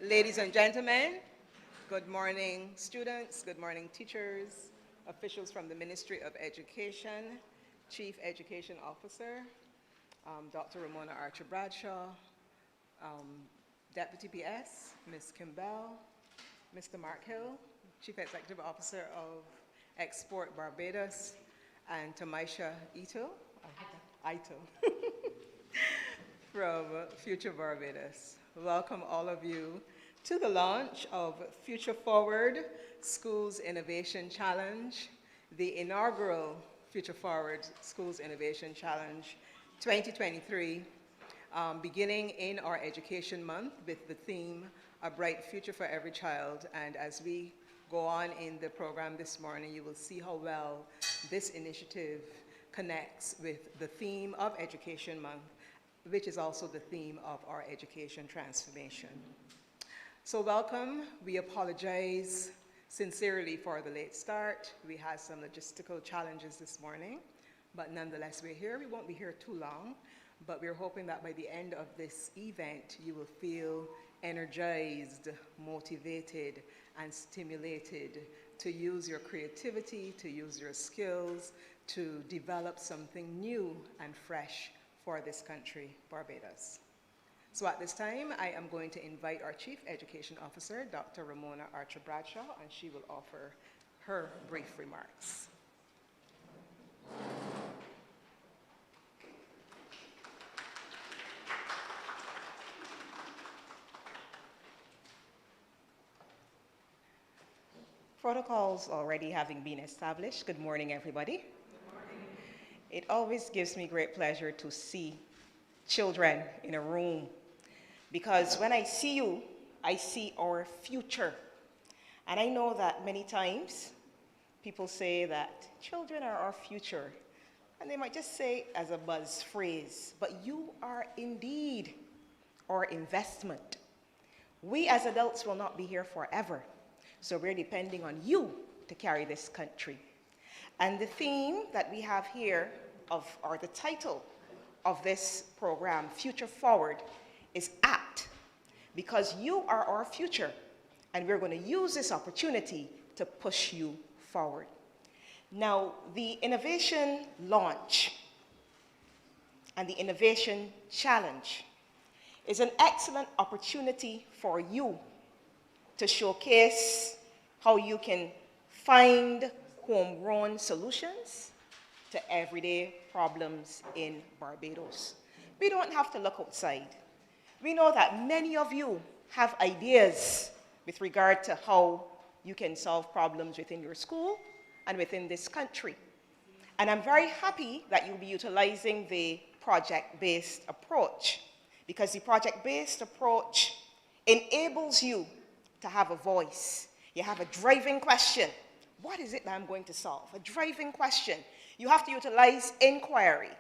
Ladies and gentlemen, good morning students, good morning teachers, officials from the Ministry of Education, Chief Education Officer, Dr. Ramona Archer Bradshaw, Deputy PS, Ms. Kimbell, Mr. Mark Hill, Chief Executive Officer of Export Barbados, and Tamaisha Ito from Future Barbados. Welcome all of you to the launch of Future Forward Schools Innovation Challenge, the inaugural Future Forward Schools Innovation Challenge 2023, beginning in our Education Month with the theme, A Bright Future for Every Child. And as we go on in the program this morning, you will see how well this initiative connects with the theme of Education Month, which is also the theme of our education transformation. So welcome. We apologize sincerely for the late start. We had some logistical challenges this morning, but nonetheless we're here. We won't be here too long, but we're hoping that by the end of this event, you will feel energized, motivated, and stimulated to use your creativity, to use your skills, to develop something new and fresh for this country, Barbados. So at this time, I am going to invite our Chief Education Officer, Dr. Ramona Archer Bradshaw, and she will offer her brief remarks. Protocols already having been established. Good morning, everybody. It always gives me great pleasure to see children in a room, because when I see you, I see our future. And I know that many times people say that children are our future, and they might just say as a buzz phrase, but you are indeed our investment. We as adults will not be here forever, so we're depending on you to carry this country. And the theme that we have here, or the title of this program, Future Forward, is apt, because you are our future, and we're going to use this opportunity to push you forward. Now, the innovation launch and the innovation challenge is an excellent opportunity for you to showcase how you can find homegrown solutions to everyday problems in Barbados. We don't have to look outside. We know that many of you have ideas with regard to how you can solve problems within your school and within this country. And I'm very happy that you'll be utilizing the project-based approach, because the project-based approach enables you to have a voice. You have a driving question. What is it that I'm going to solve? A driving question. You have to utilize inquiry,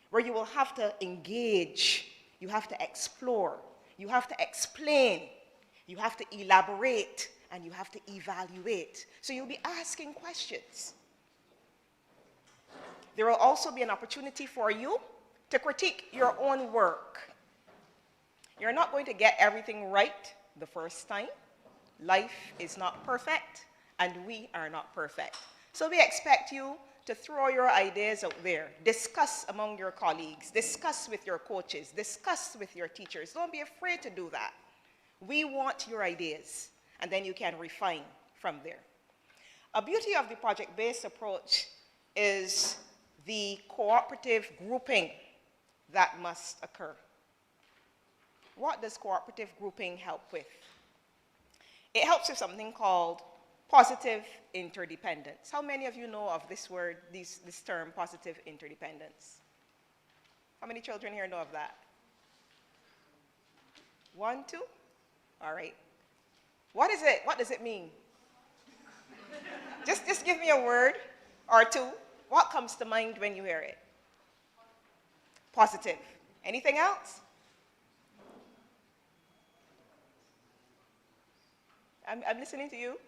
where you will have to engage, you have to explore, you have to explain, you have to elaborate, and you have to evaluate. So you'll be asking questions. There will also be an opportunity for you to critique your own work. You're not going to get everything right the first time. Life is not perfect, and we are not perfect. So we expect you to throw your ideas out there, discuss among your colleagues, discuss with your coaches, discuss with your teachers. Don't be afraid to do that. We want your ideas, and then you can refine from there. A beauty of the project-based approach is the cooperative grouping that must occur. What does cooperative grouping help with? It helps with something called positive interdependence. How many of you know of this word, this term, positive interdependence? How many children here know of that? 1, 2? All right. What is it? What does it mean? just give me a word or two. What comes to mind when you hear it? Positive. Anything else? I'm listening to you.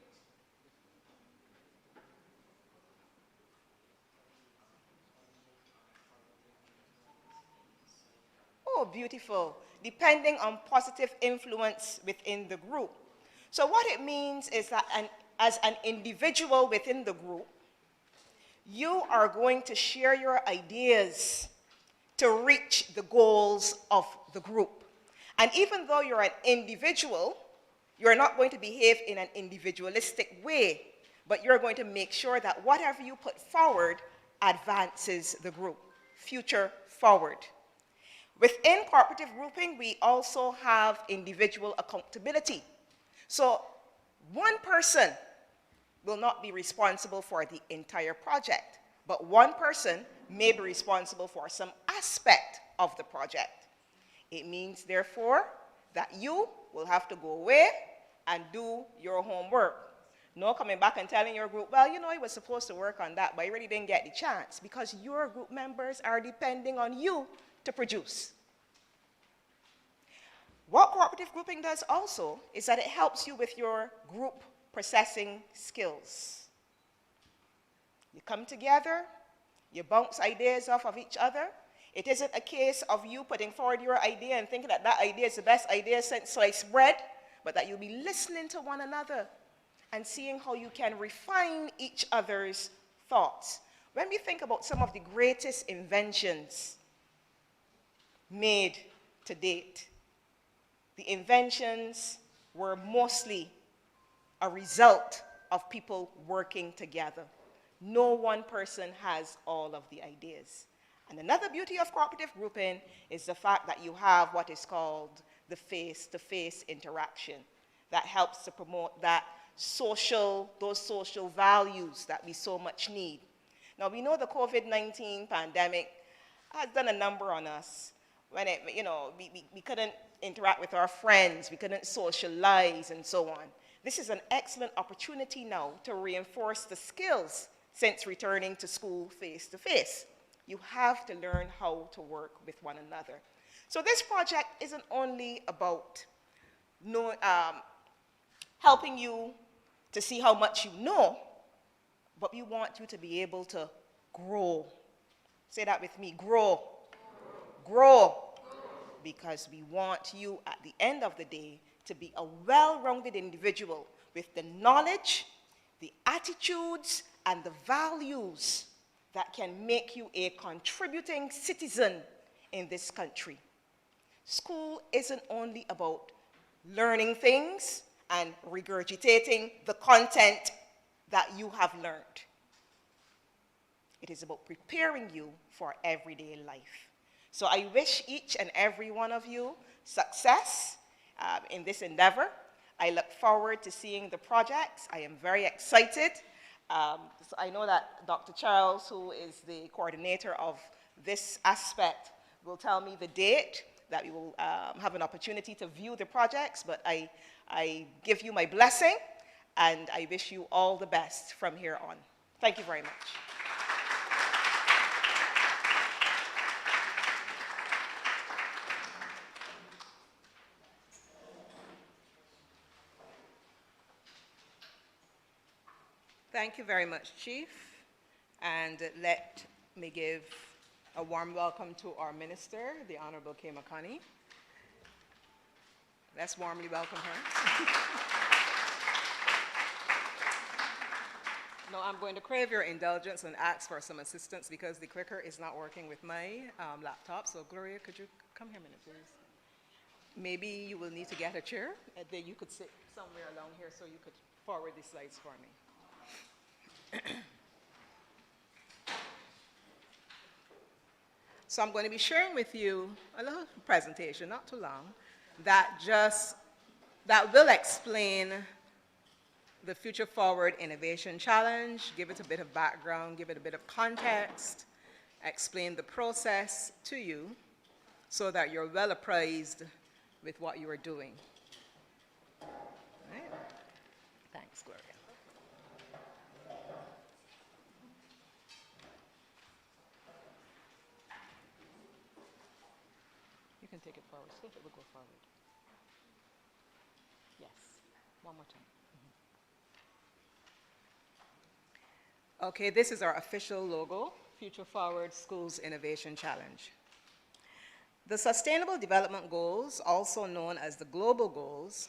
Oh, beautiful, depending on positive influence within the group. So what it means is that as an individual within the group, you are going to share your ideas to reach the goals of the group. And even though you're an individual, you're not going to behave in an individualistic way, but you're going to make sure that whatever you put forward advances the group, future forward. Within cooperative grouping, we also have individual accountability. So one person will not be responsible for the entire project, but one person may be responsible for some aspect of the project. It means, therefore, that you will have to go away and do your homework. No coming back and telling your group, well, you know, I was supposed to work on that, but I really didn't get the chance, because your group members are depending on you to produce. What cooperative grouping does also is that it helps you with your group processing skills. You come together, you bounce ideas off of each other. It isn't a case of you putting forward your idea and thinking that that idea is the best idea since sliced bread, but that you'll be listening to one another and seeing how you can refine each other's thoughts. When we think about some of the greatest inventions made to date, the inventions were mostly a result of people working together. No one person has all of the ideas. And another beauty of cooperative grouping is the fact that you have what is called the face-to-face interaction that helps to promote that those social values that we so much need. Now, we know the COVID-19 pandemic has done a number on us. When we couldn't interact with our friends, we couldn't socialize, and so on. This is an excellent opportunity now to reinforce the skills since returning to school face-to-face. You have to learn how to work with one another. So this project isn't only about helping you to see how much you know, but we want you to be able to grow. Say that with me, grow. Grow. Because we want you at the end of the day to be a well-rounded individual with the knowledge, the attitudes, and the values that can make you a contributing citizen in this country. School isn't only about learning things and regurgitating the content that you have learned. It is about preparing you for everyday life. So I wish each and every one of you success in this endeavor. I look forward to seeing the projects. I am very excited. So I know that Dr. Charles, who is the coordinator of this aspect, will tell me the date that we will have an opportunity to view the projects, but I give you my blessing, and I wish you all the best from here on. Thank you very much. Thank you very much, Chief. And let me give a warm welcome to our Minister, the Honorable Kay McConney. Let's warmly welcome her. Now, I'm going to crave your indulgence and ask for some assistance because the clicker is not working with my laptop. So, Gloria, could you come here a minute, please? Maybe you will need to get a chair. Then you could sit somewhere along here so you could forward the slides for me. So I'm going to be sharing with you a little presentation, not too long, that will explain the Future Forward Innovation Challenge, give it a bit of background, give it a bit of context, explain the process to you so that you're well apprised with what you are doing. Right? Thanks, Gloria. You can take it forward. See if it will go forward. Yes. One more time. Okay, this is our official logo, Future Forward Schools Innovation Challenge. The Sustainable Development Goals, also known as the Global Goals,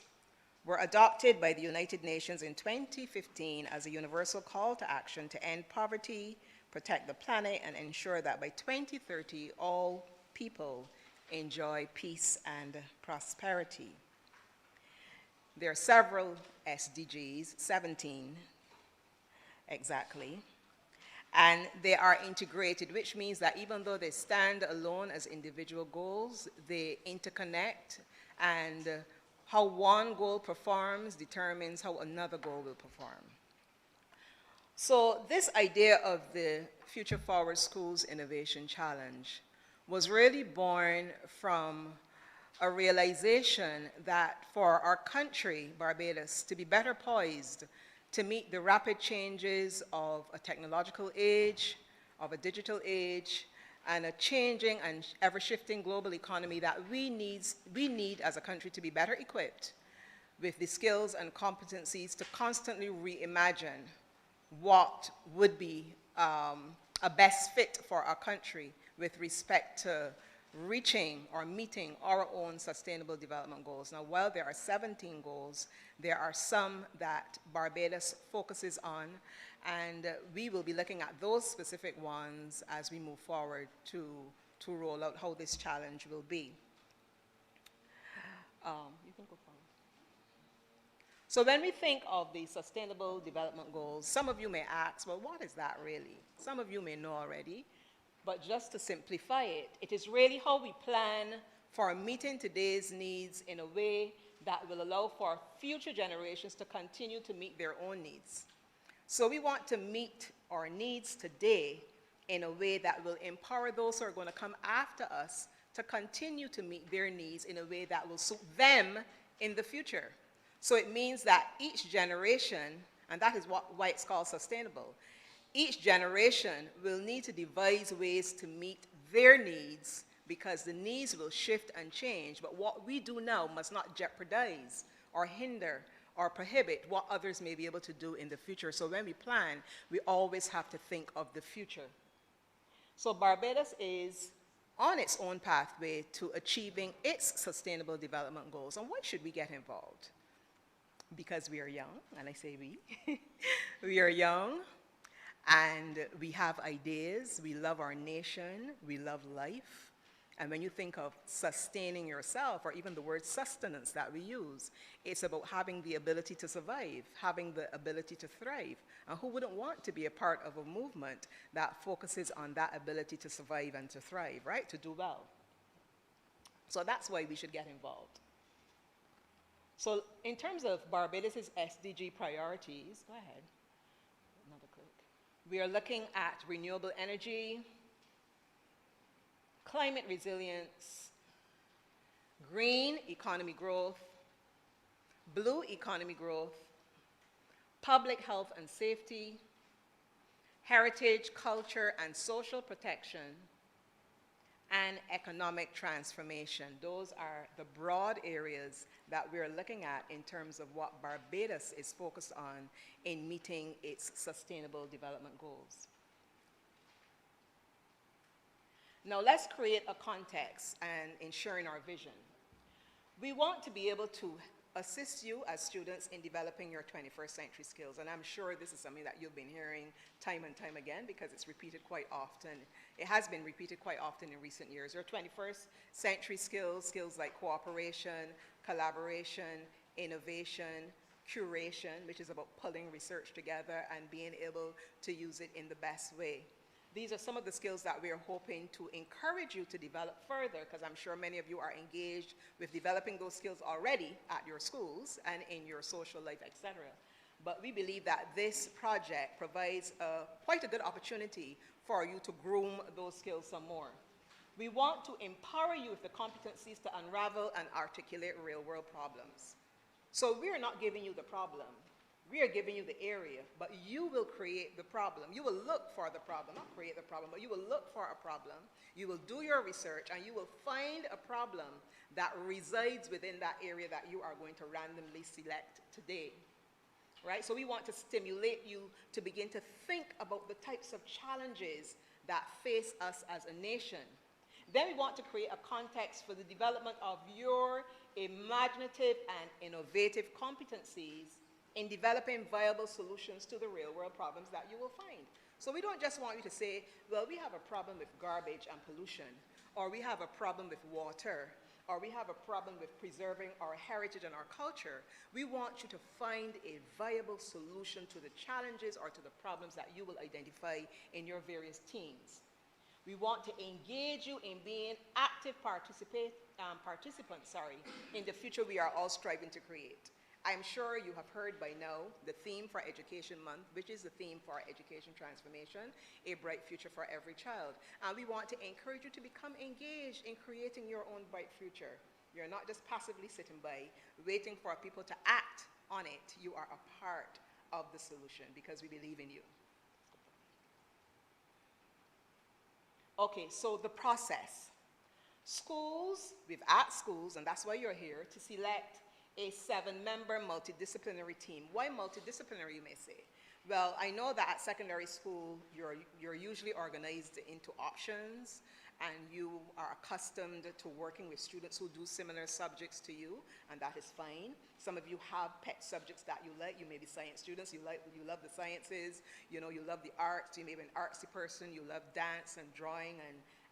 were adopted by the United Nations in 2015 as a universal call to action to end poverty, protect the planet, and ensure that by 2030, all people enjoy peace and prosperity. There are several SDGs, 17 exactly, and they are integrated, which means that even though they stand alone as individual goals, they interconnect, and how one goal performs determines how another goal will perform. So this idea of the Future Forward Schools Innovation Challenge was really born from a realization that for our country, Barbados, to be better poised to meet the rapid changes of a technological age, of a digital age, and a changing and ever-shifting global economy, that we need as a country to be better equipped with the skills and competencies to constantly reimagine what would be a best fit for our country with respect to reaching or meeting our own sustainable development goals. Now, while there are 17 goals, there are some that Barbados focuses on, and we will be looking at those specific ones as we move forward to roll out how this challenge will be. You can go forward. So when we think of the Sustainable Development Goals, some of you may ask, well, what is that really? Some of you may know already, but just to simplify it, it is really how we plan for meeting today's needs in a way that will allow for future generations to continue to meet their own needs. So we want to meet our needs today in a way that will empower those who are going to come after us to continue to meet their needs in a way that will suit them in the future. So it means that each generation, and that is why it's called sustainable, each generation will need to devise ways to meet their needs, because the needs will shift and change. But what we do now must not jeopardize or hinder or prohibit what others may be able to do in the future. So when we plan, we always have to think of the future. So Barbados is on its own pathway to achieving its sustainable development goals. And why should we get involved? Because we are young, and I say we. We are young, and we have ideas. We love our nation. We love life. And when you think of sustaining yourself, or even the word sustenance that we use, it's about having the ability to survive, having the ability to thrive. And who wouldn't want to be a part of a movement that focuses on that ability to survive and to thrive, right? To do well. So that's why we should get involved. So in terms of Barbados' SDG priorities, go ahead, another click. We are looking at renewable energy, climate resilience, green economy growth, blue economy growth, public health and safety, heritage, culture, and social protection, and economic transformation. Those are the broad areas that we're looking at in terms of what Barbados is focused on in meeting its sustainable development goals. Now let's create a context and ensuring our vision. We want to be able to assist you as students in developing your 21st century skills, and I'm sure this is something that you've been hearing time and time again because it's repeated quite often. It has been repeated quite often in recent years. Your 21st century skills, skills like cooperation, collaboration, innovation, curation, which is about pulling research together and being able to use it in the best way. These are some of the skills that we are hoping to encourage you to develop further, because I'm sure many of you are engaged with developing those skills already at your schools and in your social life, etc. But we believe that this project provides quite a good opportunity for you to groom those skills some more. We want to empower you with the competencies to unravel and articulate real-world problems. So we are not giving you the problem. We are giving you the area, but you will create the problem. You will look for the problem, not create the problem, but you will look for a problem. You will do your research, and you will find a problem that resides within that area that you are going to randomly select today, right? So we want to stimulate you to begin to think about the types of challenges that face us as a nation. Then we want to create a context for the development of your imaginative and innovative competencies in developing viable solutions to the real-world problems that you will find. So we don't just want you to say, well, we have a problem with garbage and pollution, or we have a problem with water, or we have a problem with preserving our heritage and our culture. We want you to find a viable solution to the challenges or to the problems that you will identify in your various teams. We want to engage you in being active participants in the future we are all striving to create. I'm sure you have heard by now the theme for Education Month, which is the theme for education transformation, a bright future for every child. And we want to encourage you to become engaged in creating your own bright future. You're not just passively sitting by, waiting for people to act on it. You are a part of the solution because we believe in you. Okay, so the process. Schools, we've asked schools, and that's why you're here, to select a 7-member multidisciplinary team. Why multidisciplinary, you may say? Well, I know that at secondary school, you're usually organized into options, and you are accustomed to working with students who do similar subjects to you, and that is fine. Some of you have pet subjects that you like. You may be science students, you love the sciences, you love the arts, you may be an artsy person, you love dance and drawing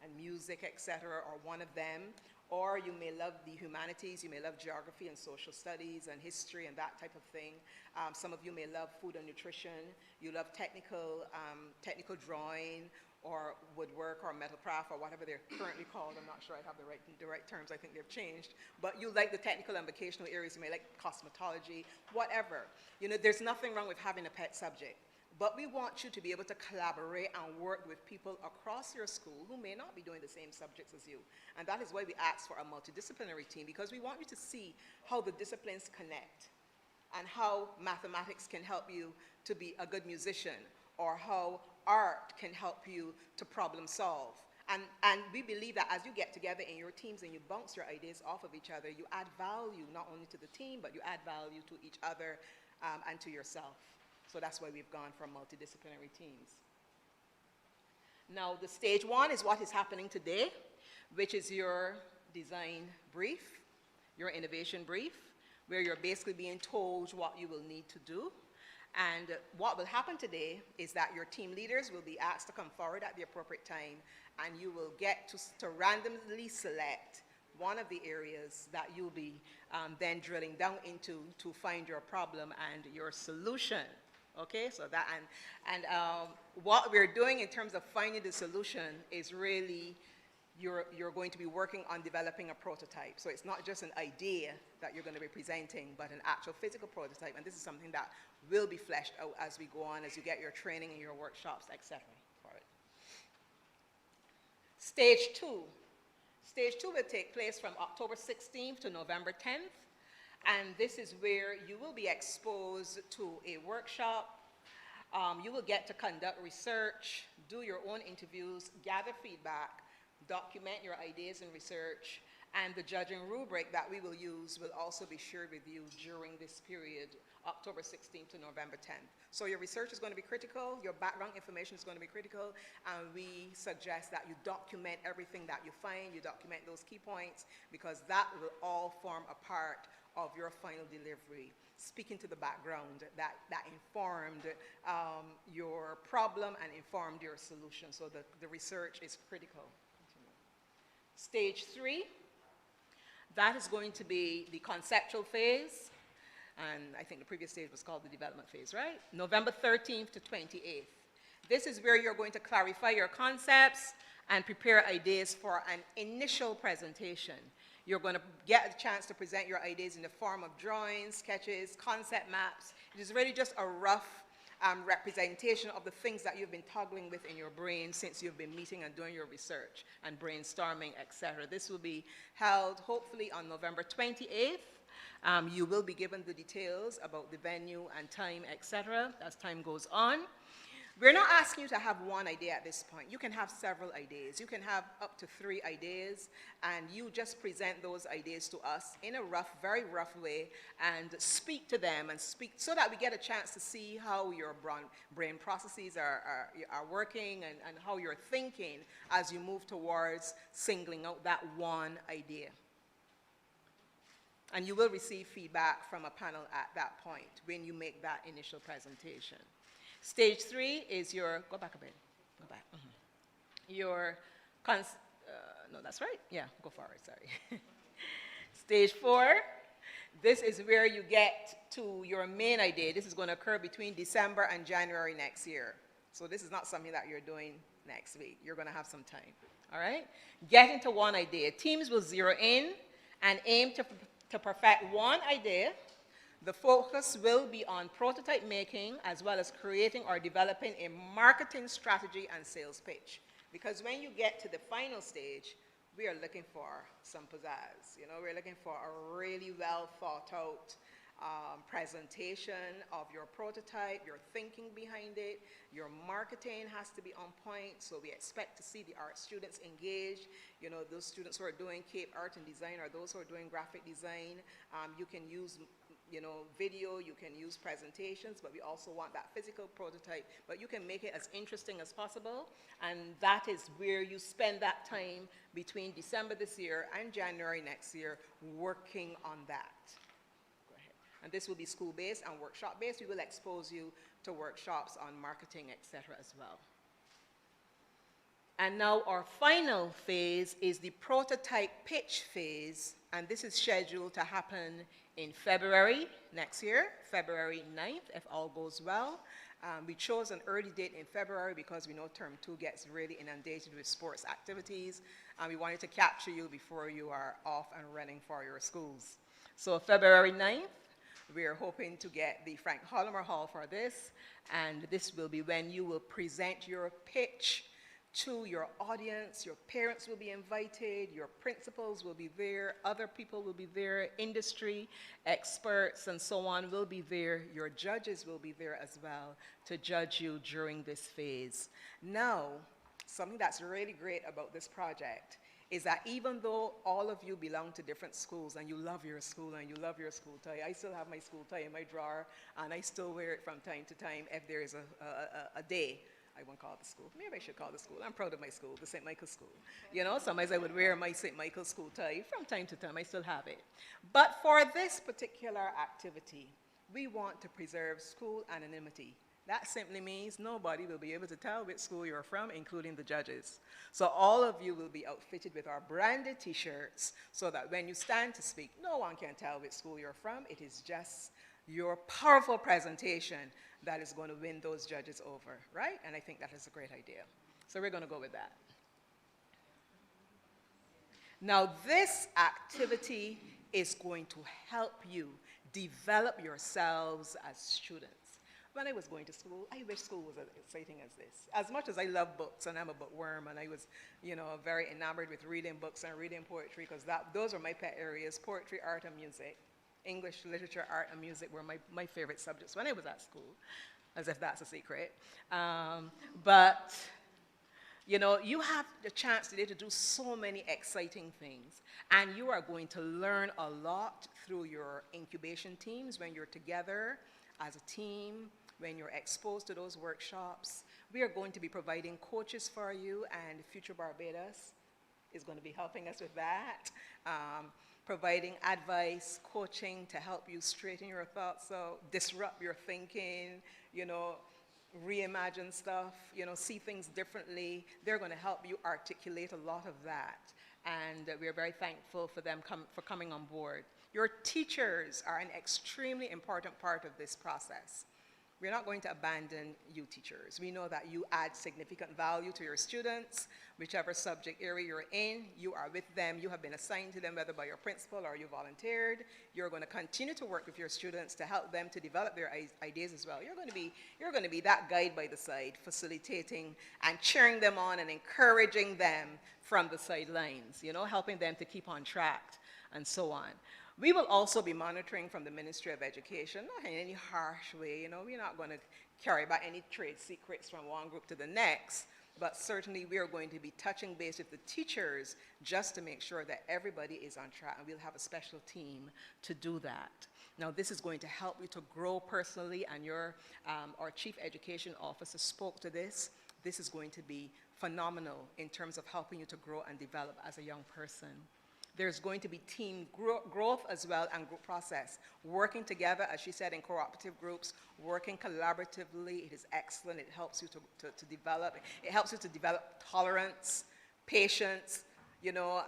and music, etc., or one of them. Or you may love the humanities, you may love geography and social studies and history and that type of thing. Some of you may love food and nutrition. You love technical drawing or woodwork or metal craft or whatever they're currently called. I'm not sure I have the right terms. I think they've changed. But you like the technical and vocational areas. You may like cosmetology, whatever. There's nothing wrong with having a pet subject. But we want you to be able to collaborate and work with people across your school who may not be doing the same subjects as you. And that is why we ask for a multidisciplinary team, because we want you to see how the disciplines connect and how mathematics can help you to be a good musician, or how art can help you to problem solve. And we believe that as you get together in your teams and you bounce your ideas off of each other, you add value not only to the team, but you add value to each other and to yourself. So that's why we've gone for multidisciplinary teams. Now, the stage 1 is what is happening today, which is your design brief, your innovation brief, where you're basically being told what you will need to do. And what will happen today is that your team leaders will be asked to come forward at the appropriate time, and you will get to randomly select one of the areas that you'll be then drilling down into to find your problem and your solution. Okay, so that, and what we're doing in terms of finding the solution is really, you're going to be working on developing a prototype. So it's not just an idea that you're going to be presenting, but an actual physical prototype. And this is something that will be fleshed out as we go on, as you get your training and your workshops, etc. for it. Stage 2. Stage 2 will take place from October 16th to November 10th. And this is where you will be exposed to a workshop. You will get to conduct research, do your own interviews, gather feedback, document your ideas and research, and the judging rubric that we will use will also be shared with you during this period, October 16th to November 10th. So your research is going to be critical, your background information is going to be critical, and we suggest that you document everything that you find, you document those key points, because that will all form a part of your final delivery, speaking to the background that informed your problem and informed your solution. So the research is critical. Stage 3, that is going to be the conceptual phase, and I think the previous stage was called the development phase, right? November 13th to 28th. This is where you're going to clarify your concepts and prepare ideas for an initial presentation. You're going to get a chance to present your ideas in the form of drawings, sketches, concept maps. It is really just a rough representation of the things that you've been toggling with in your brain since you've been meeting and doing your research and brainstorming, etc. This will be held hopefully on November 28th. You will be given the details about the venue and time, etc. as time goes on. We're not asking you to have one idea at this point. You can have several ideas. You can have up to 3 ideas, and you just present those ideas to us in a rough, very rough way, and speak to them, and speak so that we get a chance to see how your brain processes are working, and how you're thinking as you move towards singling out that one idea. And you will receive feedback from a panel at that point when you make that initial presentation. Stage 3 is your, go back a bit, go back. Your, no, that's right. Yeah, go forward, sorry. Stage 4, this is where you get to your main idea. This is going to occur between December and January next year. So this is not something that you're doing next week. You're going to have some time, all right? Get into one idea. Teams will zero in and aim to perfect one idea. The focus will be on prototype making, as well as creating or developing a marketing strategy and sales pitch. Because when you get to the final stage, we are looking for some pizzazz. You know, we're looking for a really well thought out presentation of your prototype, your thinking behind it. Your marketing has to be on point, so we expect to see the art students engaged. You know, those students who are doing Cape Art and Design, or those who are doing graphic design. You can use, you know, video, you can use presentations, but we also want that physical prototype. But you can make it as interesting as possible, and that is where you spend that time between December this year and January next year working on that. Go ahead. And this will be school-based and workshop-based. We will expose you to workshops on marketing, etc. as well. And now our final phase is the prototype pitch phase, and this is scheduled to happen in February next year, February 9th, if all goes well. We chose an early date in February because we know term 2 gets really inundated with sports activities, and we wanted to capture you before you are off and running for your schools. So February 9th, we are hoping to get the Frank Hollomer Hall for this, and this will be when you will present your pitch to your audience. Your parents will be invited, your principals will be there, other people will be there, industry experts and so on will be there, your judges will be there as well to judge you during this phase. Now, something that's really great about this project is that even though all of you belong to different schools and you love your school and you love your school tie, I still have my school tie in my drawer and I still wear it from time to time if there is a day. I won't call it the school. Maybe I should call it the school. I'm proud of my school, the St. Michael's School. You know, sometimes I would wear my St. Michael's School tie from time to time. I still have it. But for this particular activity, we want to preserve school anonymity. That simply means nobody will be able to tell which school you're from, including the judges. So all of you will be outfitted with our branded t-shirts so that when you stand to speak, no one can tell which school you're from. It is just your powerful presentation that is going to win those judges over, right? And I think that is a great idea. So we're going to go with that. Now, this activity is going to help you develop yourselves as students. When I was going to school, I wish school was as exciting as this. As much as I love books, and I'm a bookworm, and I was, you know, very enamored with reading books and reading poetry, because those are my pet areas, poetry, art, and music. English, literature, art, and music were my favorite subjects when I was at school, as if that's a secret. But, you know, you have the chance today to do so many exciting things, and you are going to learn a lot through your incubation teams when you're together as a team, when you're exposed to those workshops. We are going to be providing coaches for you, and Future Barbados is going to be helping us with that. Providing advice, coaching to help you straighten your thoughts out, disrupt your thinking, you know, reimagine stuff, you know, see things differently. They're going to help you articulate a lot of that. And we're very thankful for them for coming on board. Your teachers are an extremely important part of this process. We're not going to abandon you teachers. We know that you add significant value to your students. Whichever subject area you're in, you are with them. You have been assigned to them, whether by your principal or you volunteered. You're going to continue to work with your students to help them to develop their ideas as well. You're going to be that guide by the side, facilitating and cheering them on and encouraging them from the sidelines, you know, helping them to keep on track and so on. We will also be monitoring from the Ministry of Education, not in any harsh way, you know, we're not going to carry back any trade secrets from one group to the next, but certainly we are going to be touching base with the teachers just to make sure that everybody is on track, and we'll have a special team to do that. Now, this is going to help you to grow personally, and our Chief Education Officer spoke to this. This is going to be phenomenal in terms of helping you to grow and develop as a young person. There's going to be team growth as well, and group process. Working together, as she said, in cooperative groups, working collaboratively, it is excellent. It helps you to develop. It helps you to develop tolerance, patience. You know,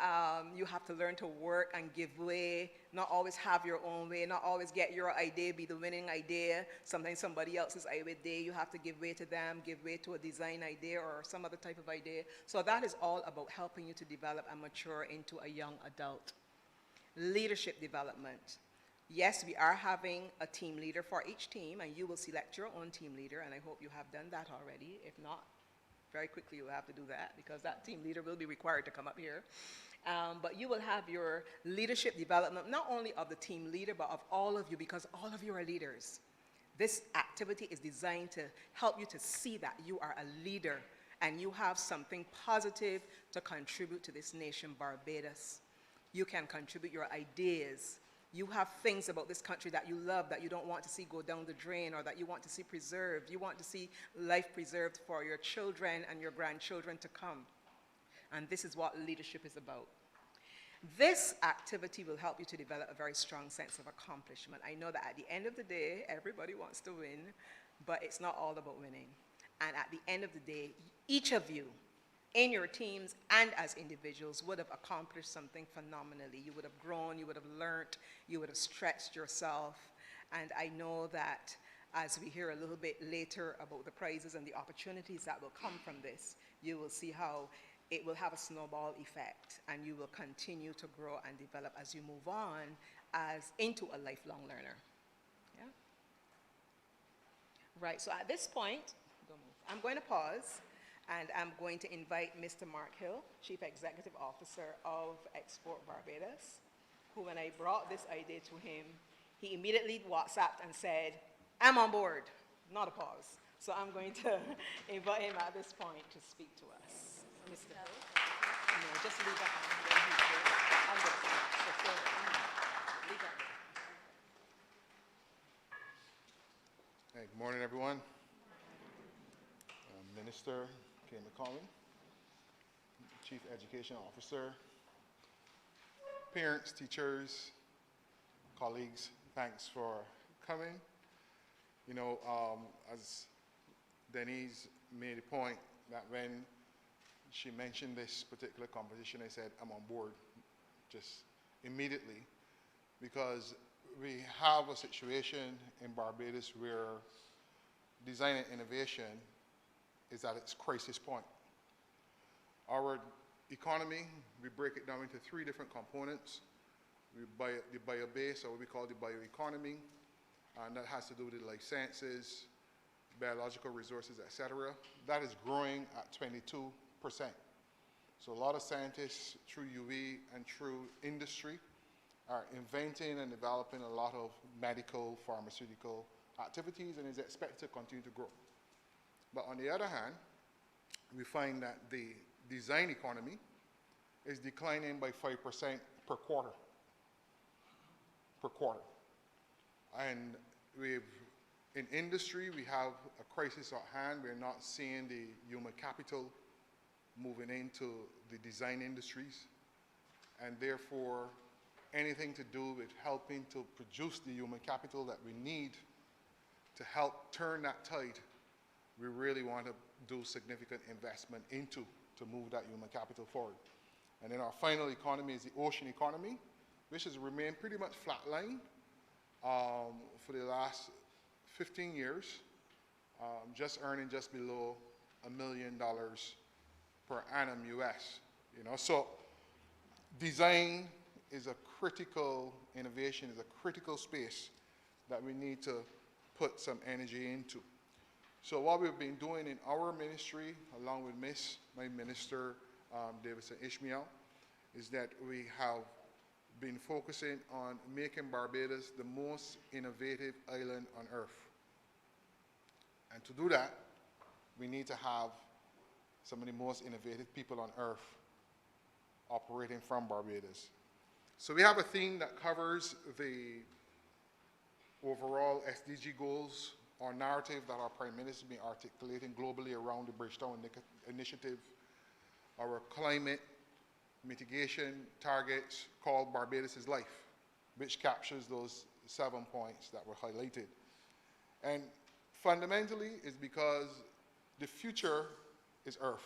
you have to learn to work and give way, not always have your own way, not always get your idea be the winning idea. Sometimes somebody else's idea, you have to give way to them, give way to a design idea or some other type of idea. So that is all about helping you to develop and mature into a young adult. Leadership development. Yes, we are having a team leader for each team, and you will select your own team leader, and I hope you have done that already. If not, very quickly you'll have to do that, because that team leader will be required to come up here. But you will have your leadership development, not only of the team leader, but of all of you, because all of you are leaders. This activity is designed to help you to see that you are a leader and you have something positive to contribute to this nation, Barbados. You can contribute your ideas. You have things about this country that you love, that you don't want to see go down the drain, or that you want to see preserved. You want to see life preserved for your children and your grandchildren to come. And this is what leadership is about. This activity will help you to develop a very strong sense of accomplishment. I know that at the end of the day, everybody wants to win, but it's not all about winning. And at the end of the day, each of you, in your teams and as individuals, would have accomplished something phenomenally. You would have grown, you would have learned, you would have stretched yourself. And I know that as we hear a little bit later about the prizes and the opportunities that will come from this, you will see how it will have a snowball effect, and you will continue to grow and develop as you move on as into a lifelong learner. Yeah? Right, so at this point, I'm going to pause. And I'm going to invite Mr. Mark Hill, Chief Executive Officer of Export Barbados, who, when I brought this idea to him, he immediately WhatsApped and said, I'm on board, not a pause. So I'm going to invite him at this point to speak to us. Mr. Hill? No, just leave that on. I'm going to leave that there. Hey, good morning, everyone. Minister McCollum, Chief Education Officer, parents, teachers, colleagues, thanks for coming. You know, as Denise made a point that when she mentioned this particular competition, I said, I'm on board just immediately, because we have a situation in Barbados where design and innovation is at its crisis point. Our economy, we break it down into three different components. The bio-base, or what we call the bioeconomy, and that has to do with the life sciences, biological resources, etc. That is growing at 22%. So a lot of scientists, through UV and through industry, are inventing and developing a lot of medical, pharmaceutical activities, and is expected to continue to grow. But on the other hand, we find that the design economy is declining by 5% per quarter. And in industry, we have a crisis at hand. We're not seeing the human capital moving into the design industries. And therefore, anything to do with helping to produce the human capital that we need to help turn that tide, we really want to do significant investment into to move that human capital forward. And then our final economy is the ocean economy, which has remained pretty much flatline for the last 15 years, just earning just below $1 million per annum US. You know, so design is a critical innovation, is a critical space that we need to put some energy into. So what we've been doing in our ministry, along with my minister, Davidson Ishmael, is that we have been focusing on making Barbados the most innovative island on earth. And to do that, we need to have some of the most innovative people on earth operating from Barbados. So we have a theme that covers the overall SDG goals or narrative that our Prime Minister has been articulating globally around the Bridgetown Initiative, our climate mitigation targets called Barbados' Life, which captures those 7 points that were highlighted. And fundamentally, it's because the future is Earth.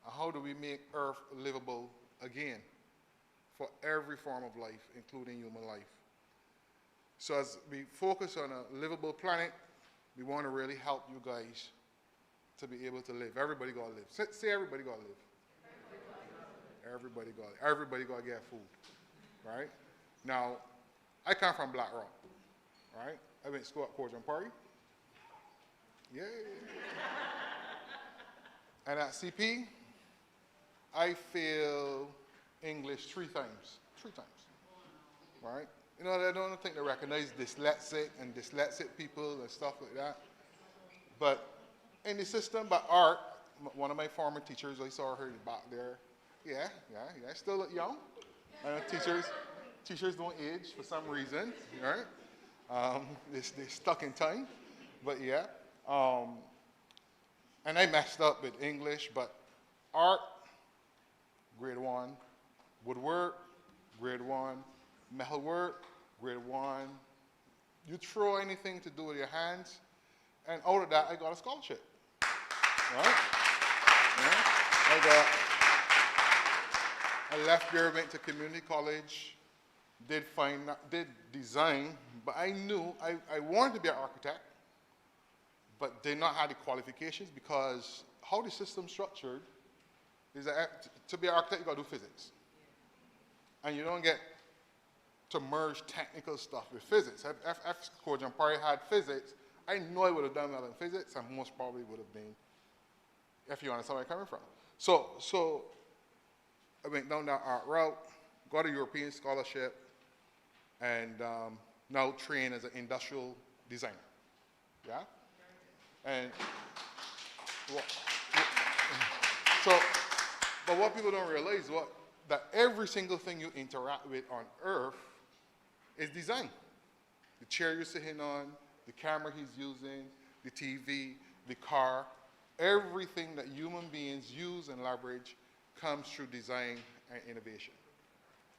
And how do we make Earth livable again for every form of life, including human life? So as we focus on a livable planet, we want to really help you guys to be able to live. Everybody got to live. Say everybody got to live. Everybody got to get food, right? Now, I come from Black Rock, right? I went to school at Courtland Party. Yeah. And at CP, I failed English 3 times, right? You know, I don't think they recognize dyslexic and dyslexic people and stuff like that. But in the system, but art, one of my former teachers, I saw her back there. Yeah, still look young. Teachers don't age for some reason, right? They're stuck in time, but yeah. And I messed up with English, but art, grade 1, woodwork, grade 1, metalwork, grade 1. You throw anything to do with your hands, and out of that, I got a scholarship, right? Yeah. I left there, went to community college, did design, but I knew I wanted to be an architect, but did not have the qualifications because how the system's structured is that to be an architect, you got to do physics. And you don't get to merge technical stuff with physics. If Courtland Party had physics, I know I would have done well in physics, and most probably would have been, if you understand where I'm coming from. So I went down that art route, got a European scholarship, and now train as an industrial designer. Yeah? And but what people don't realize is that every single thing you interact with on Earth is design. The chair you're sitting on, the camera he's using, the TV, the car, everything that human beings use and leverage comes through design and innovation.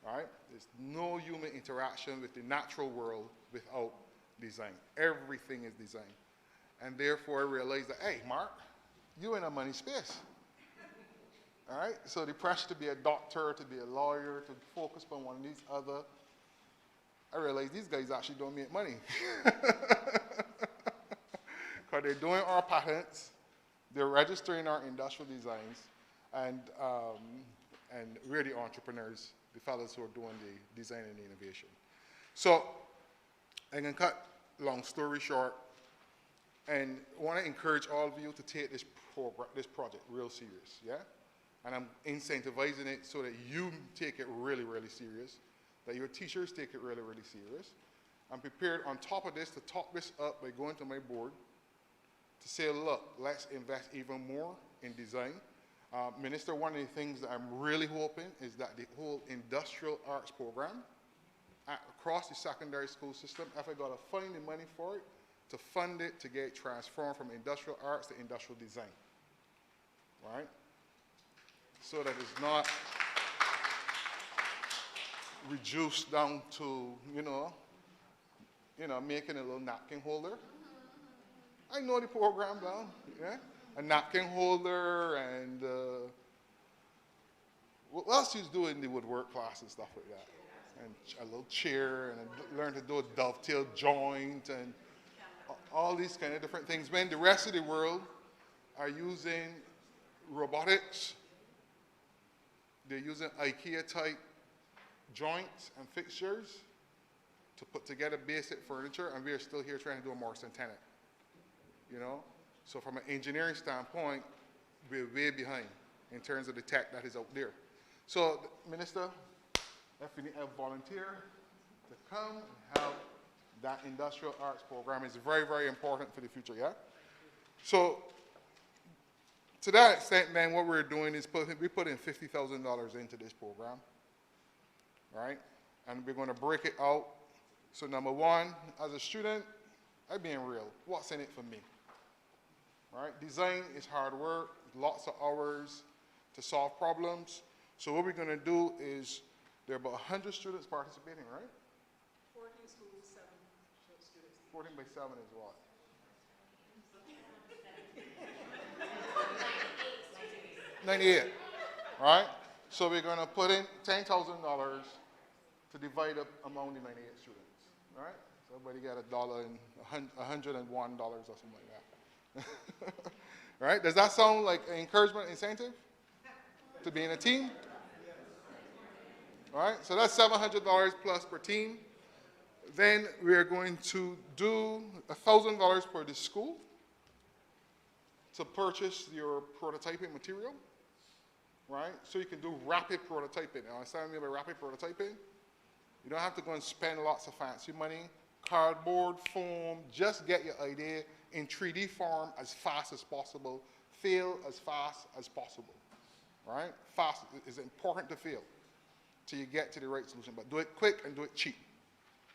Right? There's no human interaction with the natural world without design. Everything is design. And therefore I realized that, hey, Mark, you're in a money space. All right? So the pressure to be a doctor, to be a lawyer, to focus on one of these other, I realized these guys actually don't make money. Because they're doing our patents, they're registering our industrial designs, and we're the entrepreneurs, the fellows who are doing the design and the innovation. So I can cut long story short, and want to encourage all of you to take this project real serious, yeah? And I'm incentivizing it so that you take it really, really serious, that your teachers take it really, really serious. I'm prepared on top of this to top this up by going to my board to say, look, let's invest even more in design. Minister, one of the things that I'm really hoping is that the whole industrial arts program across the secondary school system, if I got to find the money for it, to fund it, to get it transformed from industrial arts to industrial design, right? So that it's not reduced down to, making a little napkin holder. I know the program now, yeah? A napkin holder and what else you do in the woodwork class and stuff like that? And a little chair, and learn to do a dovetail joint and all these kind of different things. When the rest of the world are using robotics, they're using IKEA-type joints and fixtures to put together basic furniture, and we're still here trying to do a Morrison tenet, So from an engineering standpoint, we're way behind in terms of the tech that is out there. So, Minister, if you need a volunteer to come and help that industrial arts program is very, very important for the future, yeah? So to that extent, then, what we're doing is we put in $50,000 into this program, right? And we're going to break it out. So number one, as a student, I'm being real. What's in it for me? Right? Design is hard work, lots of hours to solve problems. So what we're going to do is, there are about 100 students participating, right? 14 schools, 7 students. 14 by 7 is what? 98, right? So we're going to put in $10,000 to divide up among the 98 students, right? So everybody got $1 and $101 or something like that. Right? Does that sound like an encouragement, incentive to be in a team? All right, so that's $700 plus per team. Then we are going to do $1,000 for the school to purchase your prototyping material, right? So you can do rapid prototyping. Now, understand me by rapid prototyping? You don't have to go and spend lots of fancy money, cardboard, foam, just get your idea in 3D form as fast as possible, fail as fast as possible, right? Fast is important to fail till you get to the right solution, but do it quick and do it cheap,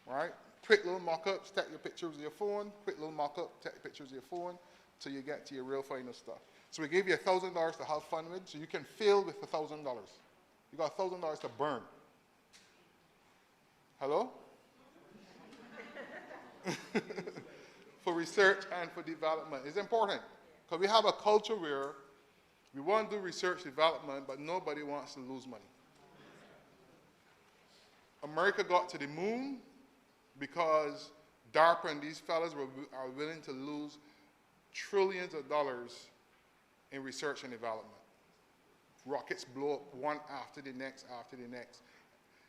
right? Quick little mock-ups, take your pictures with your phone, quick little mock-up, take your pictures with your phone till you get to your real final stuff. So we gave you $1,000 to have fun with, so you can fail with $1,000. You got $1,000 to burn. Hello? For research and for development. It's important because we have a culture where we want to do research development, but nobody wants to lose money. America got to the moon because DARPA and these fellas are willing to lose trillions of dollars in research and development. Rockets blow up one after the next after the next.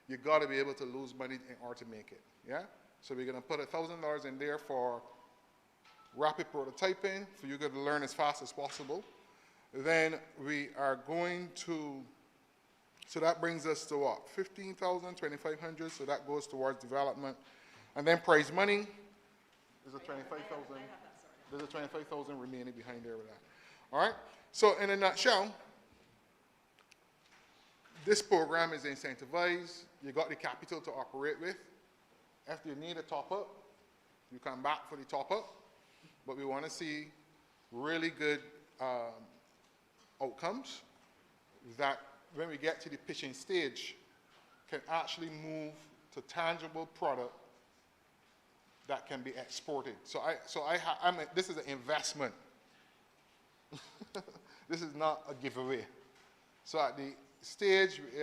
You got to be able to lose money in order to make it, yeah? So we're going to put $1,000 in there for rapid prototyping, for you to learn as fast as possible. Then we are going to, so that brings us to what? 15,000, 2,500, so that goes towards development. And then prize money, there's a 25,000. There's a 25,000 remaining behind there with that. All right? So in a nutshell, this program is incentivized. You got the capital to operate with. If you need a top-up, you come back for the top-up. But we want to see really good outcomes that when we get to the pitching stage can actually move to tangible product that can be exported. This is an investment. This is not a giveaway. So at the stage, we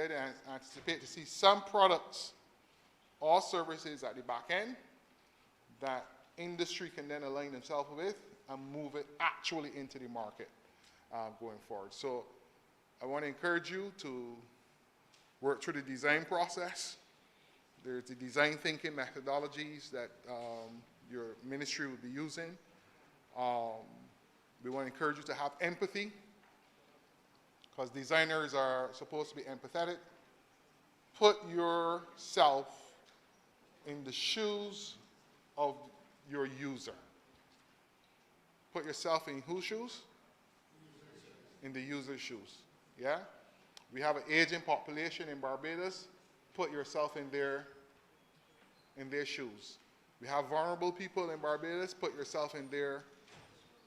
anticipate to see some products or services at the back end that industry can then align themselves with and move it actually into the market going forward. So I want to encourage you to work through the design process. There's the design thinking methodologies that your ministry will be using. We want to encourage you to have empathy, because designers are supposed to be empathetic. Put yourself in the shoes of your user. Put yourself in whose shoes? In the user's shoes, yeah? We have an aging population in Barbados. Put yourself in their shoes. We have vulnerable people in Barbados. Put yourself in their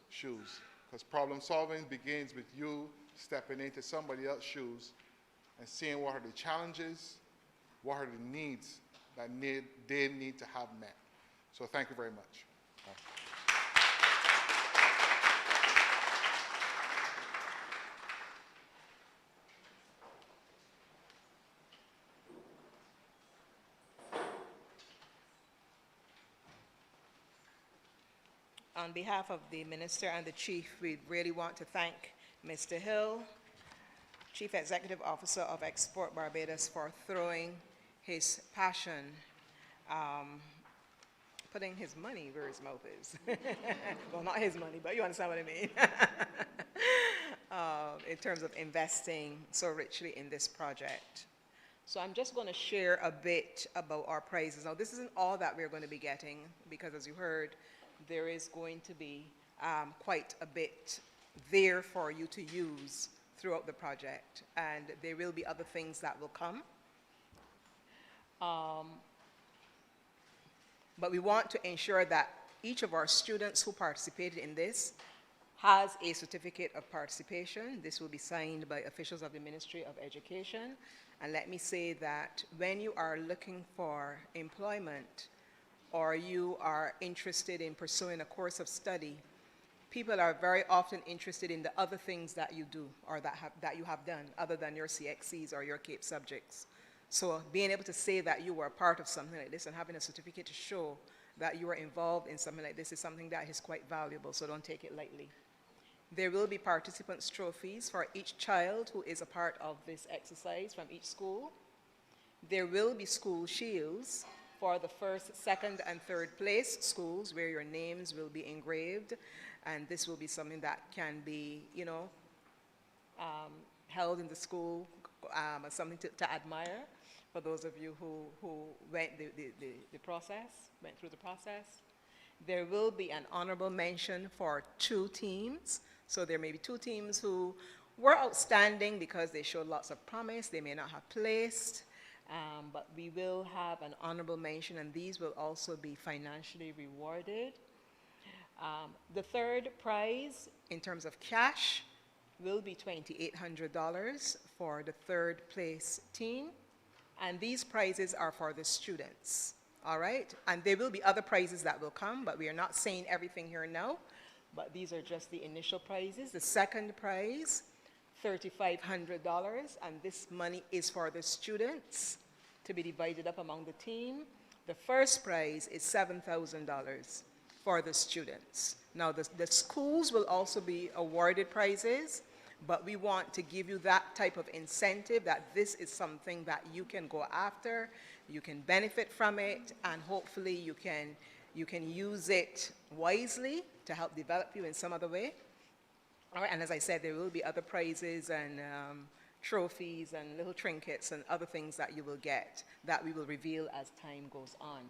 shoes. Because problem solving begins with you stepping into somebody else's shoes and seeing what are the challenges, what are the needs that they need to have met. So thank you very much. On behalf of the minister and the chief, we really want to thank Mr. Hill, Chief Executive Officer of Export Barbados, for throwing his passion, putting his money where his mouth is. Well, not his money, but you understand what I mean. In terms of investing so richly in this project. So I'm just going to share a bit about our prizes. Now, this isn't all that we're going to be getting, because as you heard, there is going to be quite a bit there for you to use throughout the project, and there will be other things that will come. But we want to ensure that each of our students who participated in this has a certificate of participation. This will be signed by officials of the Ministry of Education. And let me say that when you are looking for employment or you are interested in pursuing a course of study, people are very often interested in the other things that you do or that you have done other than your CXCs or your CAPE subjects. So being able to say that you were a part of something like this and having a certificate to show that you were involved in something like this is something that is quite valuable, so don't take it lightly. There will be participants' trophies for each child who is a part of this exercise from each school. There will be school shields for the first, second, and third place schools where your names will be engraved, and this will be something that can be, held in the school as something to admire for those of you who went through the process. There will be an honorable mention for 2 teams. So there may be 2 teams who were outstanding because they showed lots of promise. They may not have placed, but we will have an honorable mention, and these will also be financially rewarded. The third prize, in terms of cash, will be $2,800 for the third place team. And these prizes are for the students, all right? And there will be other prizes that will come, but we are not saying everything here now. But these are just the initial prizes. The second prize, $3,500, and this money is for the students to be divided up among the team. The first prize is $7,000 for the students. Now, the schools will also be awarded prizes, but we want to give you that type of incentive that this is something that you can go after, you can benefit from it, and hopefully you can use it wisely to help develop you in some other way. All right, and as I said, there will be other prizes and trophies and little trinkets and other things that you will get that we will reveal as time goes on.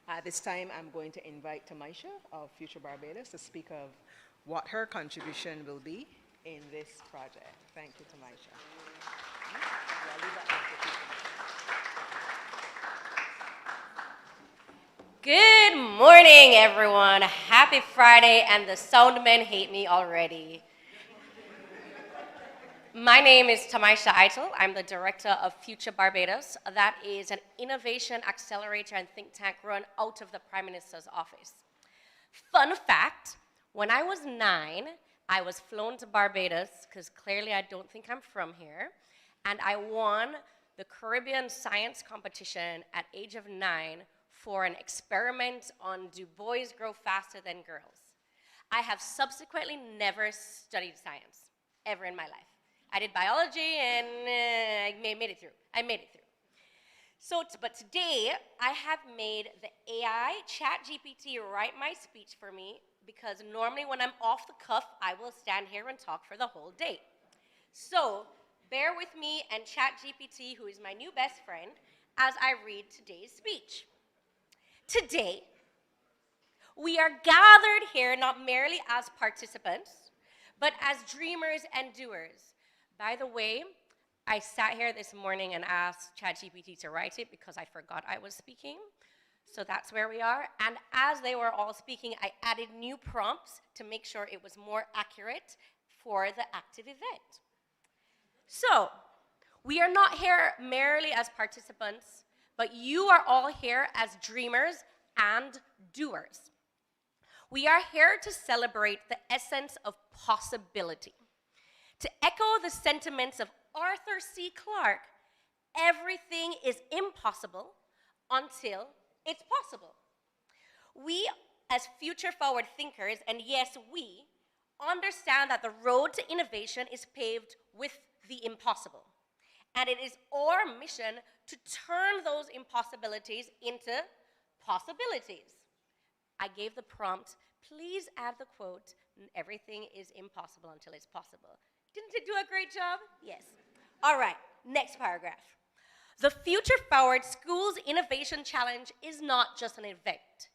At this time, I'm going to invite Tamaisha of Future Barbados to speak of what her contribution will be in this project. Thank you, Tamaisha. Good morning, everyone. Happy Friday, and the soundmen hate me already. My name is Tamaisha Eitel. I'm the director of Future Barbados. That is an innovation accelerator and think tank run out of the Prime Minister's office. Fun fact, when I was 9, I was flown to Barbados, because clearly I don't think I'm from here, and I won the Caribbean Science Competition at age of 9 for an experiment on do boys grow faster than girls. I have subsequently never studied science, ever in my life. I did biology and I made it through. But today, I have made the AI ChatGPT write my speech for me, because normally when I'm off the cuff, I will stand here and talk for the whole day. So bear with me and ChatGPT, who is my new best friend, as I read today's speech. Today, we are gathered here not merely as participants, but as dreamers and doers. By the way, I sat here this morning and asked ChatGPT to write it because I forgot I was speaking. So that's where we are. And as they were all speaking, I added new prompts to make sure it was more accurate for the active event. So, we are not here merely as participants, but you are all here as dreamers and doers. We are here to celebrate the essence of possibility. To echo the sentiments of Arthur C. Clarke, everything is impossible until it's possible. We, as future-forward thinkers, and yes, we, understand that the road to innovation is paved with the impossible. And it is our mission to turn those impossibilities into possibilities. I gave the prompt, please add the quote, everything is impossible until it's possible. Didn't it do a great job? Yes. All right, Next paragraph. The Future Forward Schools Innovation Challenge is not just an event.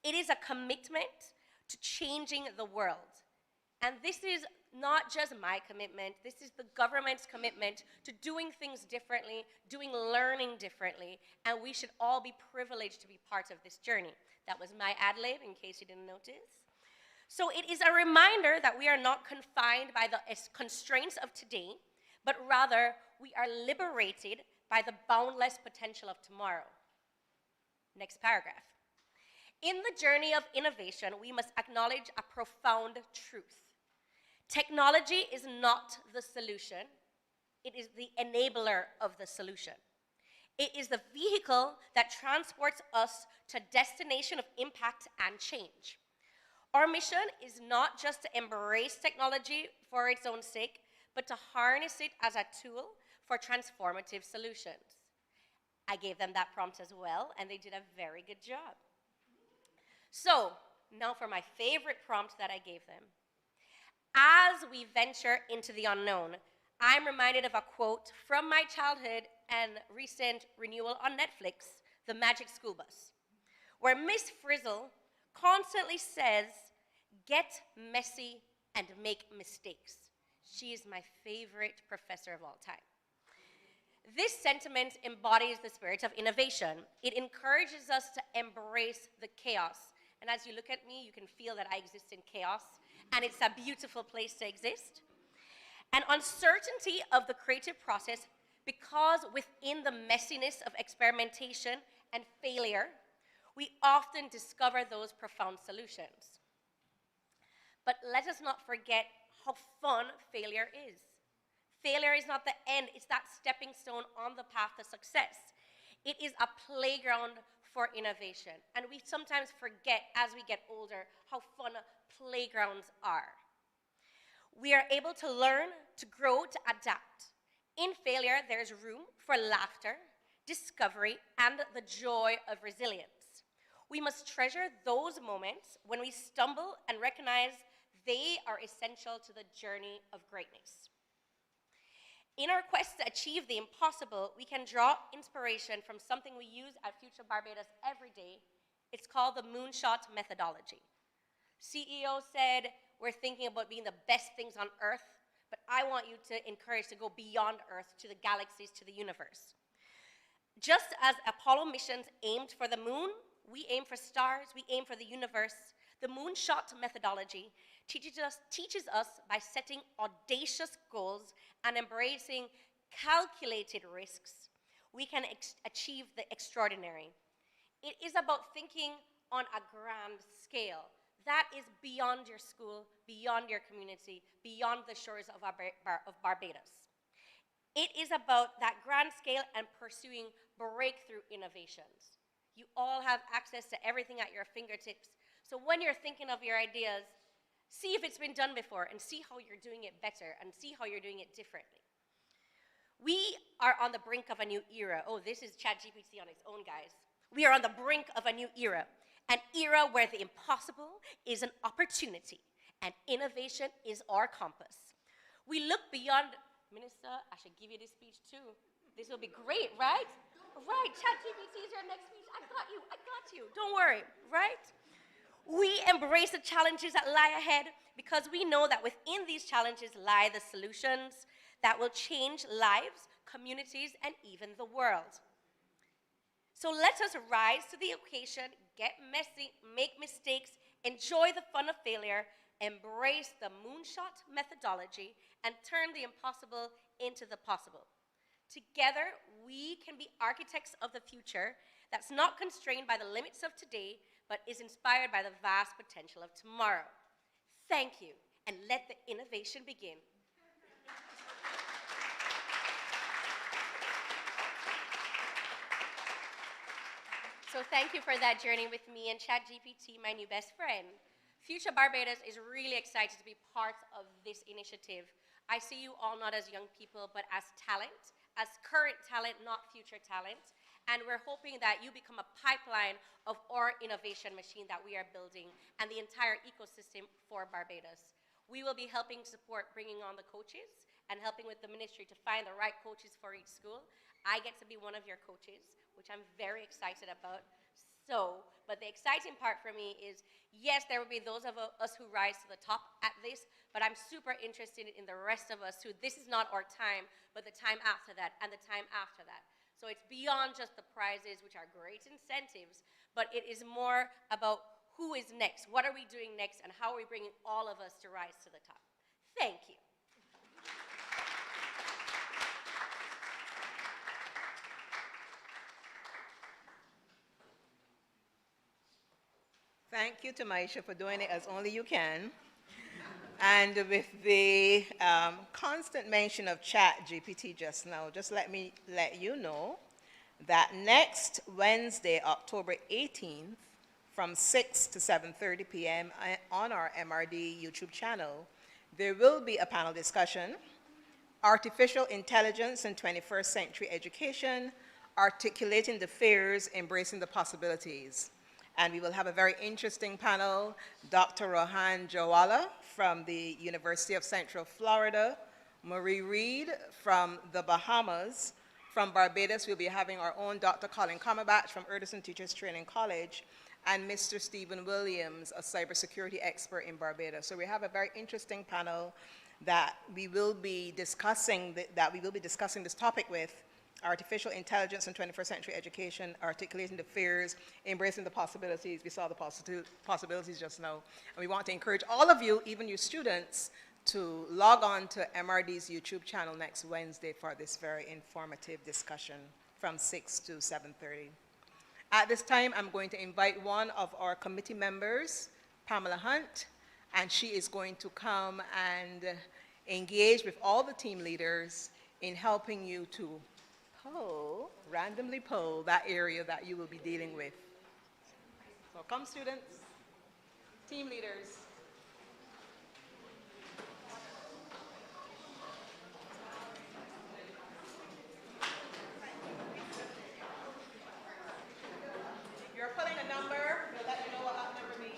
It is a commitment to changing the world. And this is not just my commitment, this is the government's commitment to doing things differently, doing learning differently, and we should all be privileged to be part of this journey. That was my ad lib, in case you didn't notice. So it is a reminder that we are not confined by the constraints of today, but rather we are liberated by the boundless potential of tomorrow. Next paragraph. In the journey of innovation, we must acknowledge a profound truth. Technology is not the solution. It is the enabler of the solution. It is the vehicle that transports us to destination of impact and change. Our mission is not just to embrace technology for its own sake, but to harness it as a tool for transformative solutions. I gave them that prompt as well, and they did a very good job. So, now for my favorite prompt that I gave them. As we venture into the unknown, I'm reminded of a quote from my childhood and recent renewal on Netflix, The Magic School Bus, where Miss Frizzle constantly says, "Get messy and make mistakes." She is my favorite professor of all time. This sentiment embodies the spirit of innovation. It encourages us to embrace the chaos. And as you look at me, you can feel that I exist in chaos, and it's a beautiful place to exist. And uncertainty of the creative process, because within the messiness of experimentation and failure, we often discover those profound solutions. But let us not forget how fun failure is. Failure is not the end, it's that stepping stone on the path to success. It is a playground for innovation. And we sometimes forget as we get older how fun playgrounds are. We are able to learn, to grow, to adapt. In failure, there's room for laughter, discovery, and the joy of resilience. We must treasure those moments when we stumble and recognize they are essential to the journey of greatness. In our quest to achieve the impossible, we can draw inspiration from something we use at Future Barbados every day. It's called the moonshot methodology. CEO said, we're thinking about being the best things on Earth, but I want you to encourage to go beyond Earth, to the galaxies, to the universe. Just as Apollo missions aimed for the moon, we aim for stars, we aim for the universe. The moonshot methodology teaches us by setting audacious goals and embracing calculated risks, we can achieve the extraordinary. It is about thinking on a grand scale. That is beyond your school, beyond your community, beyond the shores of Barbados. It is about that grand scale and pursuing breakthrough innovations. You all have access to everything at your fingertips. So when you're thinking of your ideas, see if it's been done before and see how you're doing it better and see how you're doing it differently. We are on the brink of a new era. Oh, this is ChatGPT on its own, guys. We are on the brink of a new era, an era where the impossible is an opportunity and innovation is our compass. We look beyond, Minister, I should give you this speech too. This will be great, right? Right, ChatGPT is your next speech. I got you, don't worry, right? We embrace the challenges that lie ahead because we know that within these challenges lie the solutions that will change lives, communities, and even the world. So let us rise to the occasion, get messy, make mistakes, enjoy the fun of failure, embrace the moonshot methodology, and turn the impossible into the possible. Together, we can be architects of the future that's not constrained by the limits of today, but is inspired by the vast potential of tomorrow. Thank you, and let the innovation begin. So thank you for that journey with me and ChatGPT, my new best friend. Future Barbados is really excited to be part of this initiative. I see you all not as young people, but as talent, as current talent, not future talent. And we're hoping that you become a pipeline of our innovation machine that we are building and the entire ecosystem for Barbados. We will be helping support bringing on the coaches and helping with the ministry to find the right coaches for each school. I get to be one of your coaches, which I'm very excited about. So, but the exciting part for me is, yes, there will be those of us who rise to the top at this, but I'm super interested in the rest of us who, this is not our time, but the time after that, and the time after that. So it's beyond just the prizes, which are great incentives, but it is more about who is next, what are we doing next, and how are we bringing all of us to rise to the top. Thank you. Thank you to Maisha for doing it as only you can. And with the constant mention of ChatGPT just now, just let me let you know that next Wednesday, October 18th, from 6 to 7:30 p.m. on our MRD YouTube channel, there will be a panel discussion, Artificial Intelligence in 21st Century Education, Articulating the Fears, Embracing the Possibilities. And we will have a very interesting panel, Dr. Rohan Jawala from the University of Central Florida, Marie Reed from the Bahamas. From Barbados, we'll be having our own Dr. Colin Cumberbatch from Urduson Teachers Training College, and Mr. Stephen Williams, a cybersecurity expert in Barbados. So we have a very interesting panel that we will be discussing, this topic with: artificial intelligence in 21st century education, articulating the fears, embracing the possibilities. We saw the possibilities just now. And we want to encourage all of you, even you students, to log on to MRD's YouTube channel next Wednesday for this very informative discussion from 6 to 7:30. At this time, I'm going to invite one of our committee members, Pamela Hunt, and she is going to come and engage with all the team leaders in helping you to randomly poll that area that you will be dealing with. So come, students, team leaders. You're pulling a number, we'll let you know what that number means.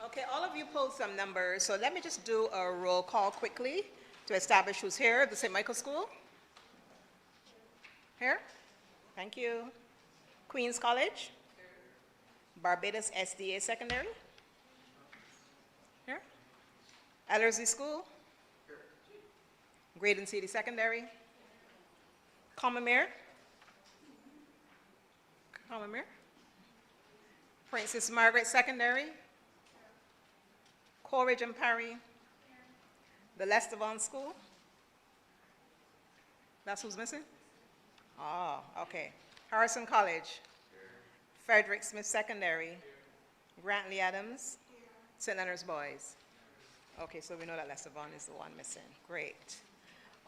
Okay, all of you pulled some numbers, so let me just do a roll call quickly to establish who's here. The St. Michael School? Here? Thank you. Queens College? Barbados SDA Secondary? Here? Ellerslie School? Graydon City Secondary? Commonwealth? Commonwealth? Princess Margaret Secondary? Coleridge and Parry, the Lestavon School. That's who's missing? Ah, okay. Harrison College, Frederick Smith Secondary, Grantley Adams, St. Leonard's Boys. Okay, so we know that Lestavon is the one missing. Great.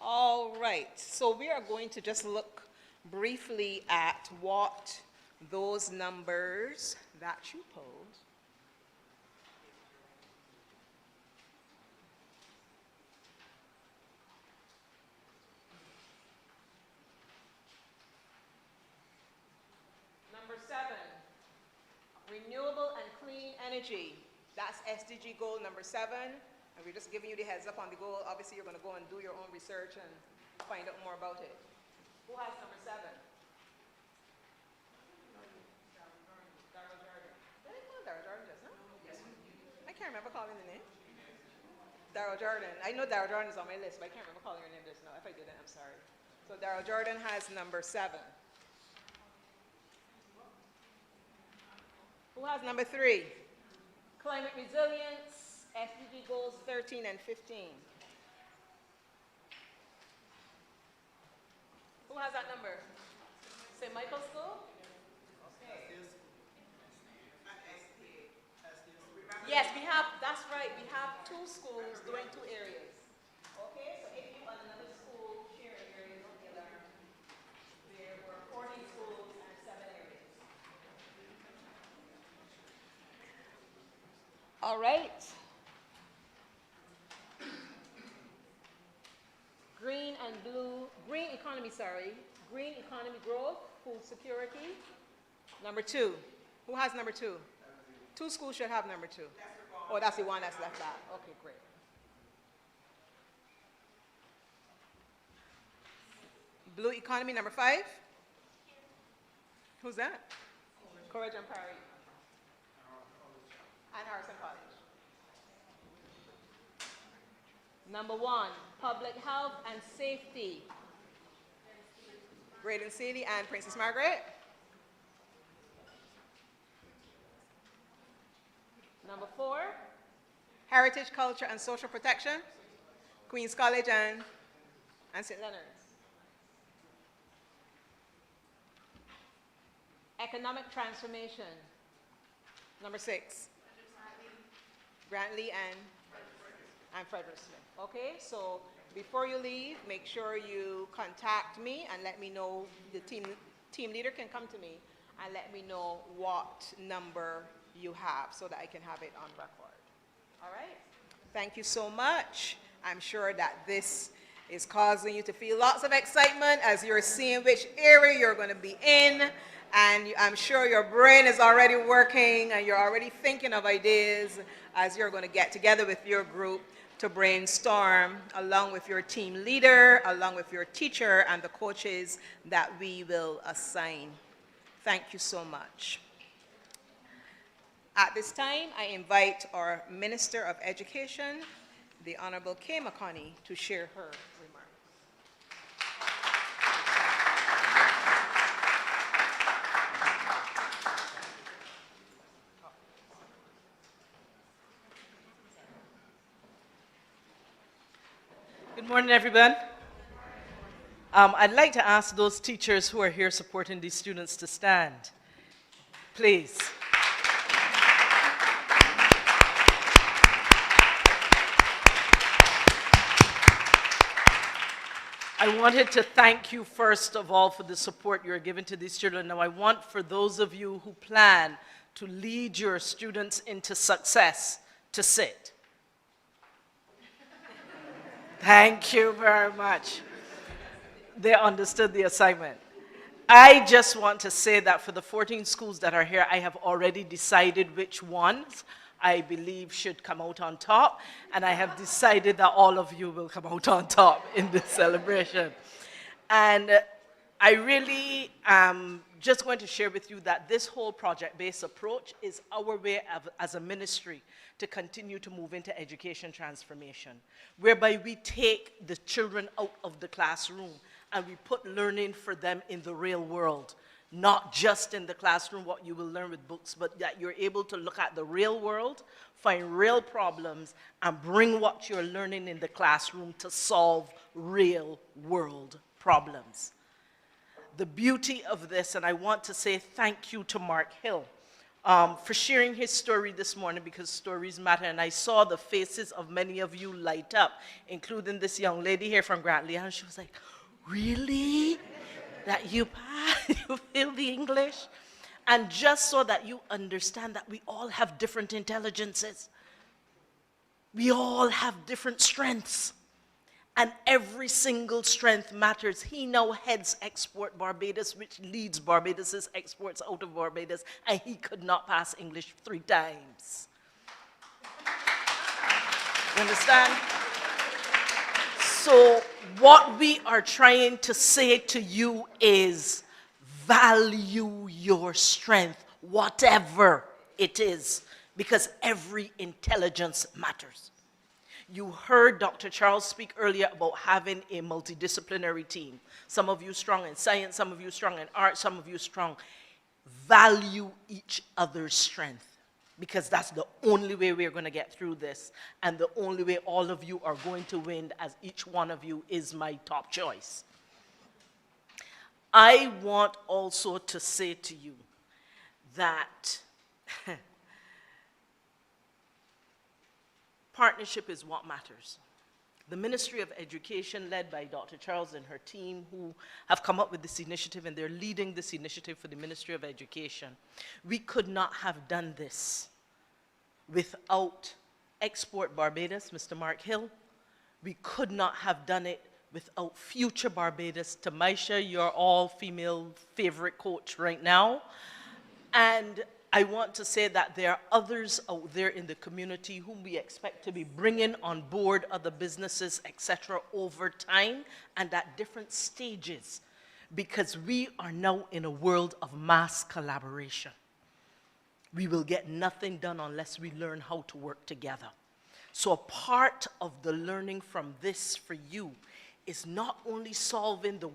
All right, so we are going to just look briefly at what those numbers that you pulled renewable and clean energy. That's SDG goal number 7. And we're just giving you the heads up on the goal. Obviously, you're going to go and do your own research and find out more about it. Who has number 7? Darryl Jordan. Did I call Darryl Jordan just now? Yes. I can't remember calling the name. Daryl Jordan. I know Daryl Jordan is on my list, but I can't remember calling your name just now. If I didn't, I'm sorry. So Daryl Jordan has number 7. Who has number 3? Climate resilience, SDG goals 13 and 15. Who has that number? St. Michael's School? Okay. Yes, we have, that's right, we have 2 schools doing 2 areas. Okay, so if you and another school share an area together, there were 14 schools and 7 areas. All right. Green and blue, green economy, sorry. Green economy growth, food security. Number 2. Who has number 2? 2 schools should have number 2. Oh, that's the one that's left out. Okay, great. Blue economy, number 5. Who's that? Courage and Parry. And Harrison College. Number 1, public health and safety. Graydon City and Princess Margaret. Number 4, heritage, culture, and social protection. Queen's College and St. Leonard's. Economic transformation. Number 6, Grantley and Frederick Smith. Okay, so before you leave, make sure you contact me and let me know, the team leader can come to me and let me know what number you have so that I can have it on record. All right? Thank you so much. I'm sure that this is causing you to feel lots of excitement as you're seeing which area you're going to be in. And I'm sure your brain is already working and you're already thinking of ideas as you're going to get together with your group to brainstorm along with your team leader, along with your teacher and the coaches that we will assign. Thank you so much. At this time, I invite our Minister of Education, the Honorable Kay McConney, to share her remarks. Good morning, everyone. I'd like to ask those teachers who are here supporting these students to stand, please. I wanted to thank you first of all for the support you're giving to these children. Now I want for those of you who plan to lead your students into success to sit. Thank you very much. They understood the assignment. I just want to say that for the 14 schools that are here, I have already decided which ones I believe should come out on top, and I have decided that all of you will come out on top in this celebration. And I really am just going to share with you that this whole project-based approach is our way as a ministry to continue to move into education transformation, whereby we take the children out of the classroom and we put learning for them in the real world. Not just in the classroom, what you will learn with books, but that you're able to look at the real world, find real problems, and bring what you're learning in the classroom to solve real world problems. The beauty of this, and I want to say thank you to Mark Hill for sharing his story this morning, because stories matter, and I saw the faces of many of you light up, including this young lady here from Grantley, and she was like, really? That you feel the English? And just so that you understand that we all have different intelligences. We all have different strengths. And every single strength matters. He now heads Export Barbados, which leads Barbados' exports out of Barbados, and he could not pass English 3 times. You understand? So what we are trying to say to you is value your strength, whatever it is, because every intelligence matters. You heard Dr. Charles speak earlier about having a multidisciplinary team. Some of you strong in science, some of you strong in art, some of you strong. Value each other's strength, because that's the only way we're going to get through this, and the only way all of you are going to win, as each one of you is my top choice. I want also to say to you that partnership is what matters. The Ministry of Education, led by Dr. Charles and her team, who have come up with this initiative, and they're leading this initiative for the Ministry of Education. We could not have done this without Export Barbados, Mr. Mark Hill. We could not have done it without Future Barbados, Tamisha, your all-female favorite coach right now. And I want to say that there are others out there in the community whom we expect to be bringing on board, other businesses, etc., over time and at different stages, because we are now in a world of mass collaboration. We will get nothing done unless we learn how to work together. So a part of the learning from this for you is not only solving the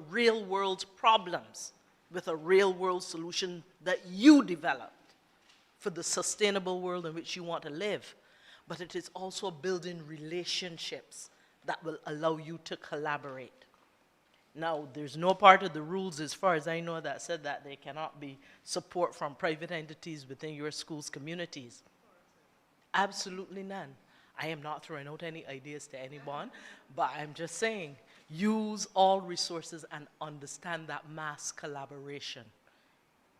real world problems with a real world solution that you developed for the sustainable world in which you want to live, but it is also building relationships that will allow you to collaborate. Now, there's no part of the rules, as far as I know, that said that there cannot be support from private entities within your school's communities. Absolutely none. I am not throwing out any ideas to anyone, but I'm just saying, use all resources and understand that mass collaboration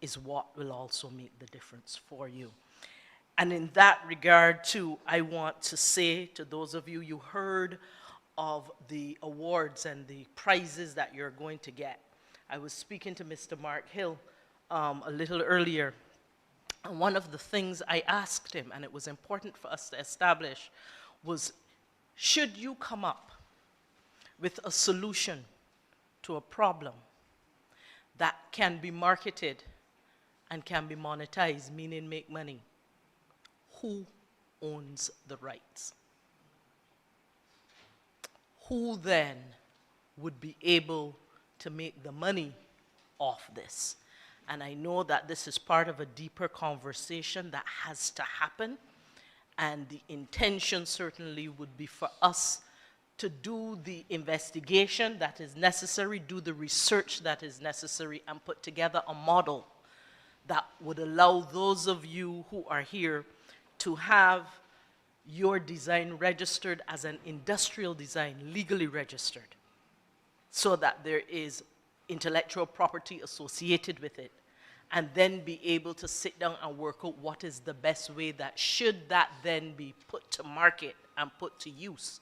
is what will also make the difference for you. And in that regard, too, I want to say to those of you, you heard of the awards and the prizes that you're going to get. I was speaking to Mr. Mark Hill a little earlier, and one of the things I asked him, and it was important for us to establish, was, should you come up with a solution to a problem that can be marketed and can be monetized, meaning make money, who owns the rights? Who then would be able to make the money off this? And I know that this is part of a deeper conversation that has to happen, and the intention certainly would be for us to do the investigation that is necessary, do the research that is necessary, and put together a model that would allow those of you who are here to have your design registered as an industrial design, legally registered, so that there is intellectual property associated with it, and then be able to sit down and work out what is the best way that, should that then be put to market and put to use,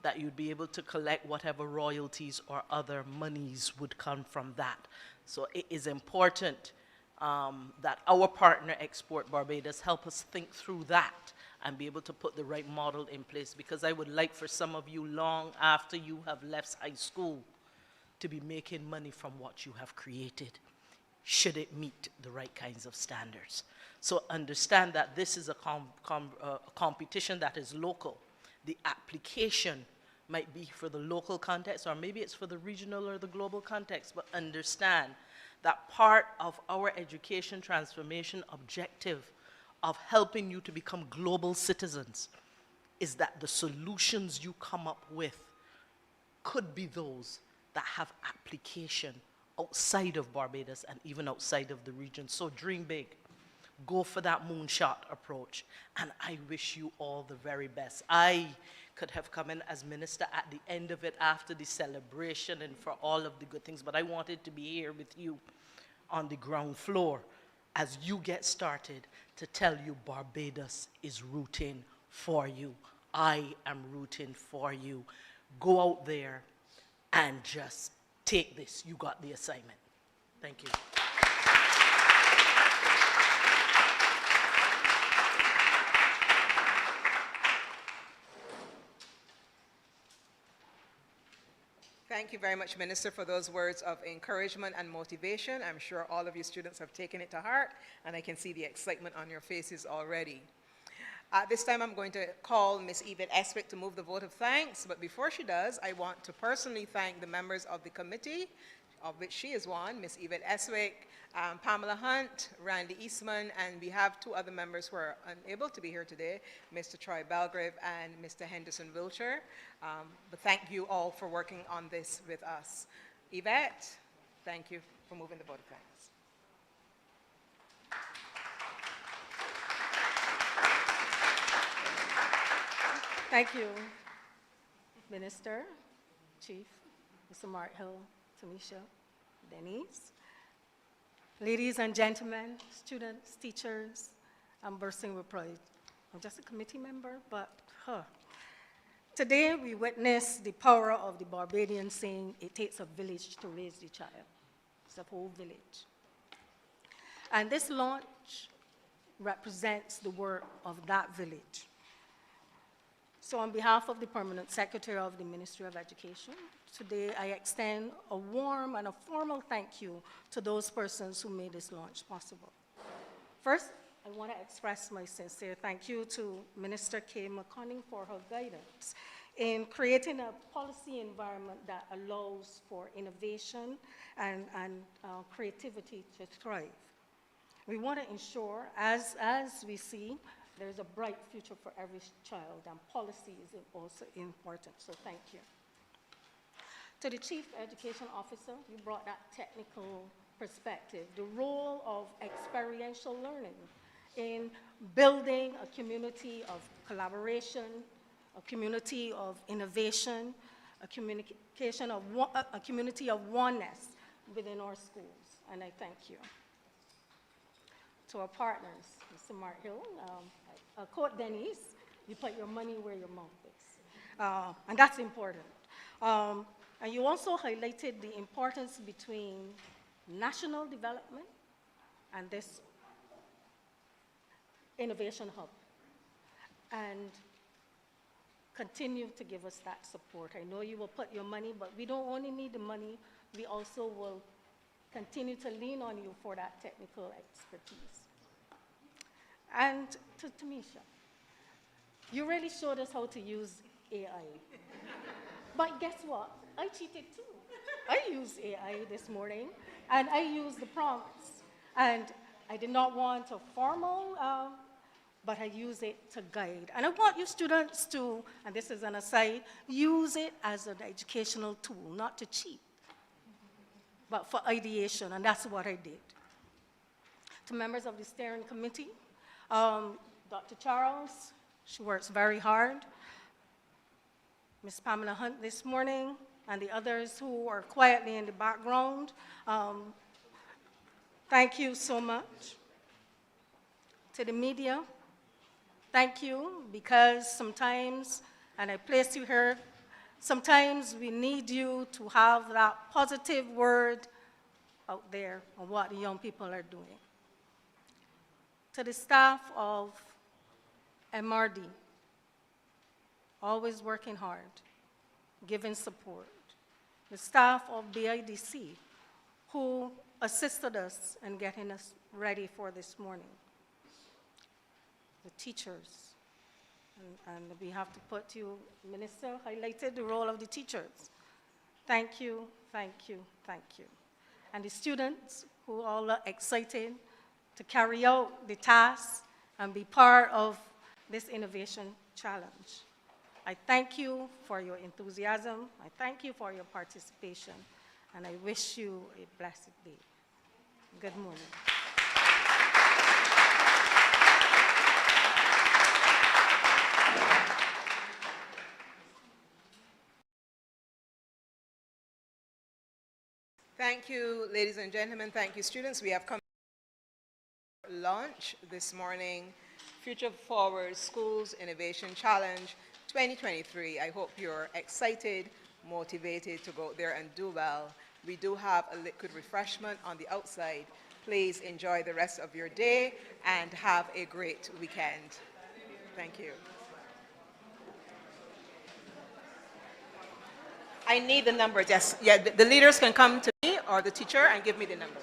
that you'd be able to collect whatever royalties or other monies would come from that. So it is important that our partner, Export Barbados, help us think through that and be able to put the right model in place, because I would like for some of you, long after you have left high school, to be making money from what you have created, should it meet the right kinds of standards. So understand that this is a competition that is local. The application might be for the local context, or maybe it's for the regional or the global context, but understand that part of our education transformation objective of helping you to become global citizens is that the solutions you come up with could be those that have application outside of Barbados and even outside of the region. So dream big. Go for that moonshot approach. And I wish you all the very best. I could have come in as minister at the end of it after the celebration and for all of the good things, but I wanted to be here with you on the ground floor as you get started to tell you Barbados is rooting for you. I am rooting for you. Go out there and just take this. You got the assignment. Thank you. Thank you very much, Minister, for those words of encouragement and motivation. I'm sure all of you students have taken it to heart, and I can see the excitement on your faces already. At this time, I'm going to call Ms. Yvette Eswick to move the vote of thanks, but before she does, I want to personally thank the members of the committee, of which she is one, Ms. Yvette Eswick, Pamela Hunt, Randy Eastman, and we have two other members who are unable to be here today, Mr. Troy Belgrave and Mr. Henderson Wiltshire. But thank you all for working on this with us. Yvette, thank you for moving the vote of thanks. Thank you, Minister, Chief, Mr. Mark Hill, Tamisha, Denise. Ladies and gentlemen, students, teachers, I'm bursting with pride. I'm just a committee member, but today we witness the power of the Barbadian saying, it takes a village to raise the child. It's a whole village. And this launch represents the work of that village. So on behalf of the Permanent Secretary of the Ministry of Education, today I extend a warm and a formal thank you to those persons who made this launch possible. First, I want to express my sincere thank you to Minister Kay McConning for her guidance in creating a policy environment that allows for innovation and creativity to thrive. We want to ensure, as we see, there's a bright future for every child, and policy is also important, so thank you. To the Chief Education Officer, you brought that technical perspective, the role of experiential learning in building a community of collaboration, a community of innovation, a community of oneness within our schools, and I thank you. To our partners, Mr. Mark Hill, quote Denise, you put your money where your mouth is. And that's important. And you also highlighted the importance between national development and this innovation hub. And continue to give us that support. I know you will put your money, but we don't only need the money, we also will continue to lean on you for that technical expertise. And to Tamisha, you really showed us how to use AI. But guess what? I cheated too. I used AI this morning, and I used the prompts. And I did not want a formal, but I use it to guide. And I want you students to, and this is an aside, use it as an educational tool, not to cheat, but for ideation, and that's what I did. To members of the steering committee, Dr. Charles, she works very hard. Ms. Pamela Hunt this morning, and the others who are quietly in the background, thank you so much. To the media, thank you, because sometimes, and I place you here, sometimes we need you to have that positive word out there on what the young people are doing. To the staff of MRD, always working hard, giving support. The staff of BIDC, who assisted us in getting us ready for this morning. The teachers, and we have to put you, Minister highlighted the role of the teachers. Thank you, thank you, thank you. And the students who all are excited to carry out the task and be part of this innovation challenge. I thank you for your enthusiasm. I thank you for your participation. And I wish you a blessed day. Good morning. Thank you, ladies and gentlemen. Thank you, students. We have come to launch this morning, Future Forward Schools Innovation Challenge 2023. I hope you're excited, motivated to go out there and do well. We do have a liquid refreshment on the outside. Please enjoy the rest of your day and have a great weekend. Thank you. I need the number. Yes, yeah, the leaders can come to me or the teacher and give me the number.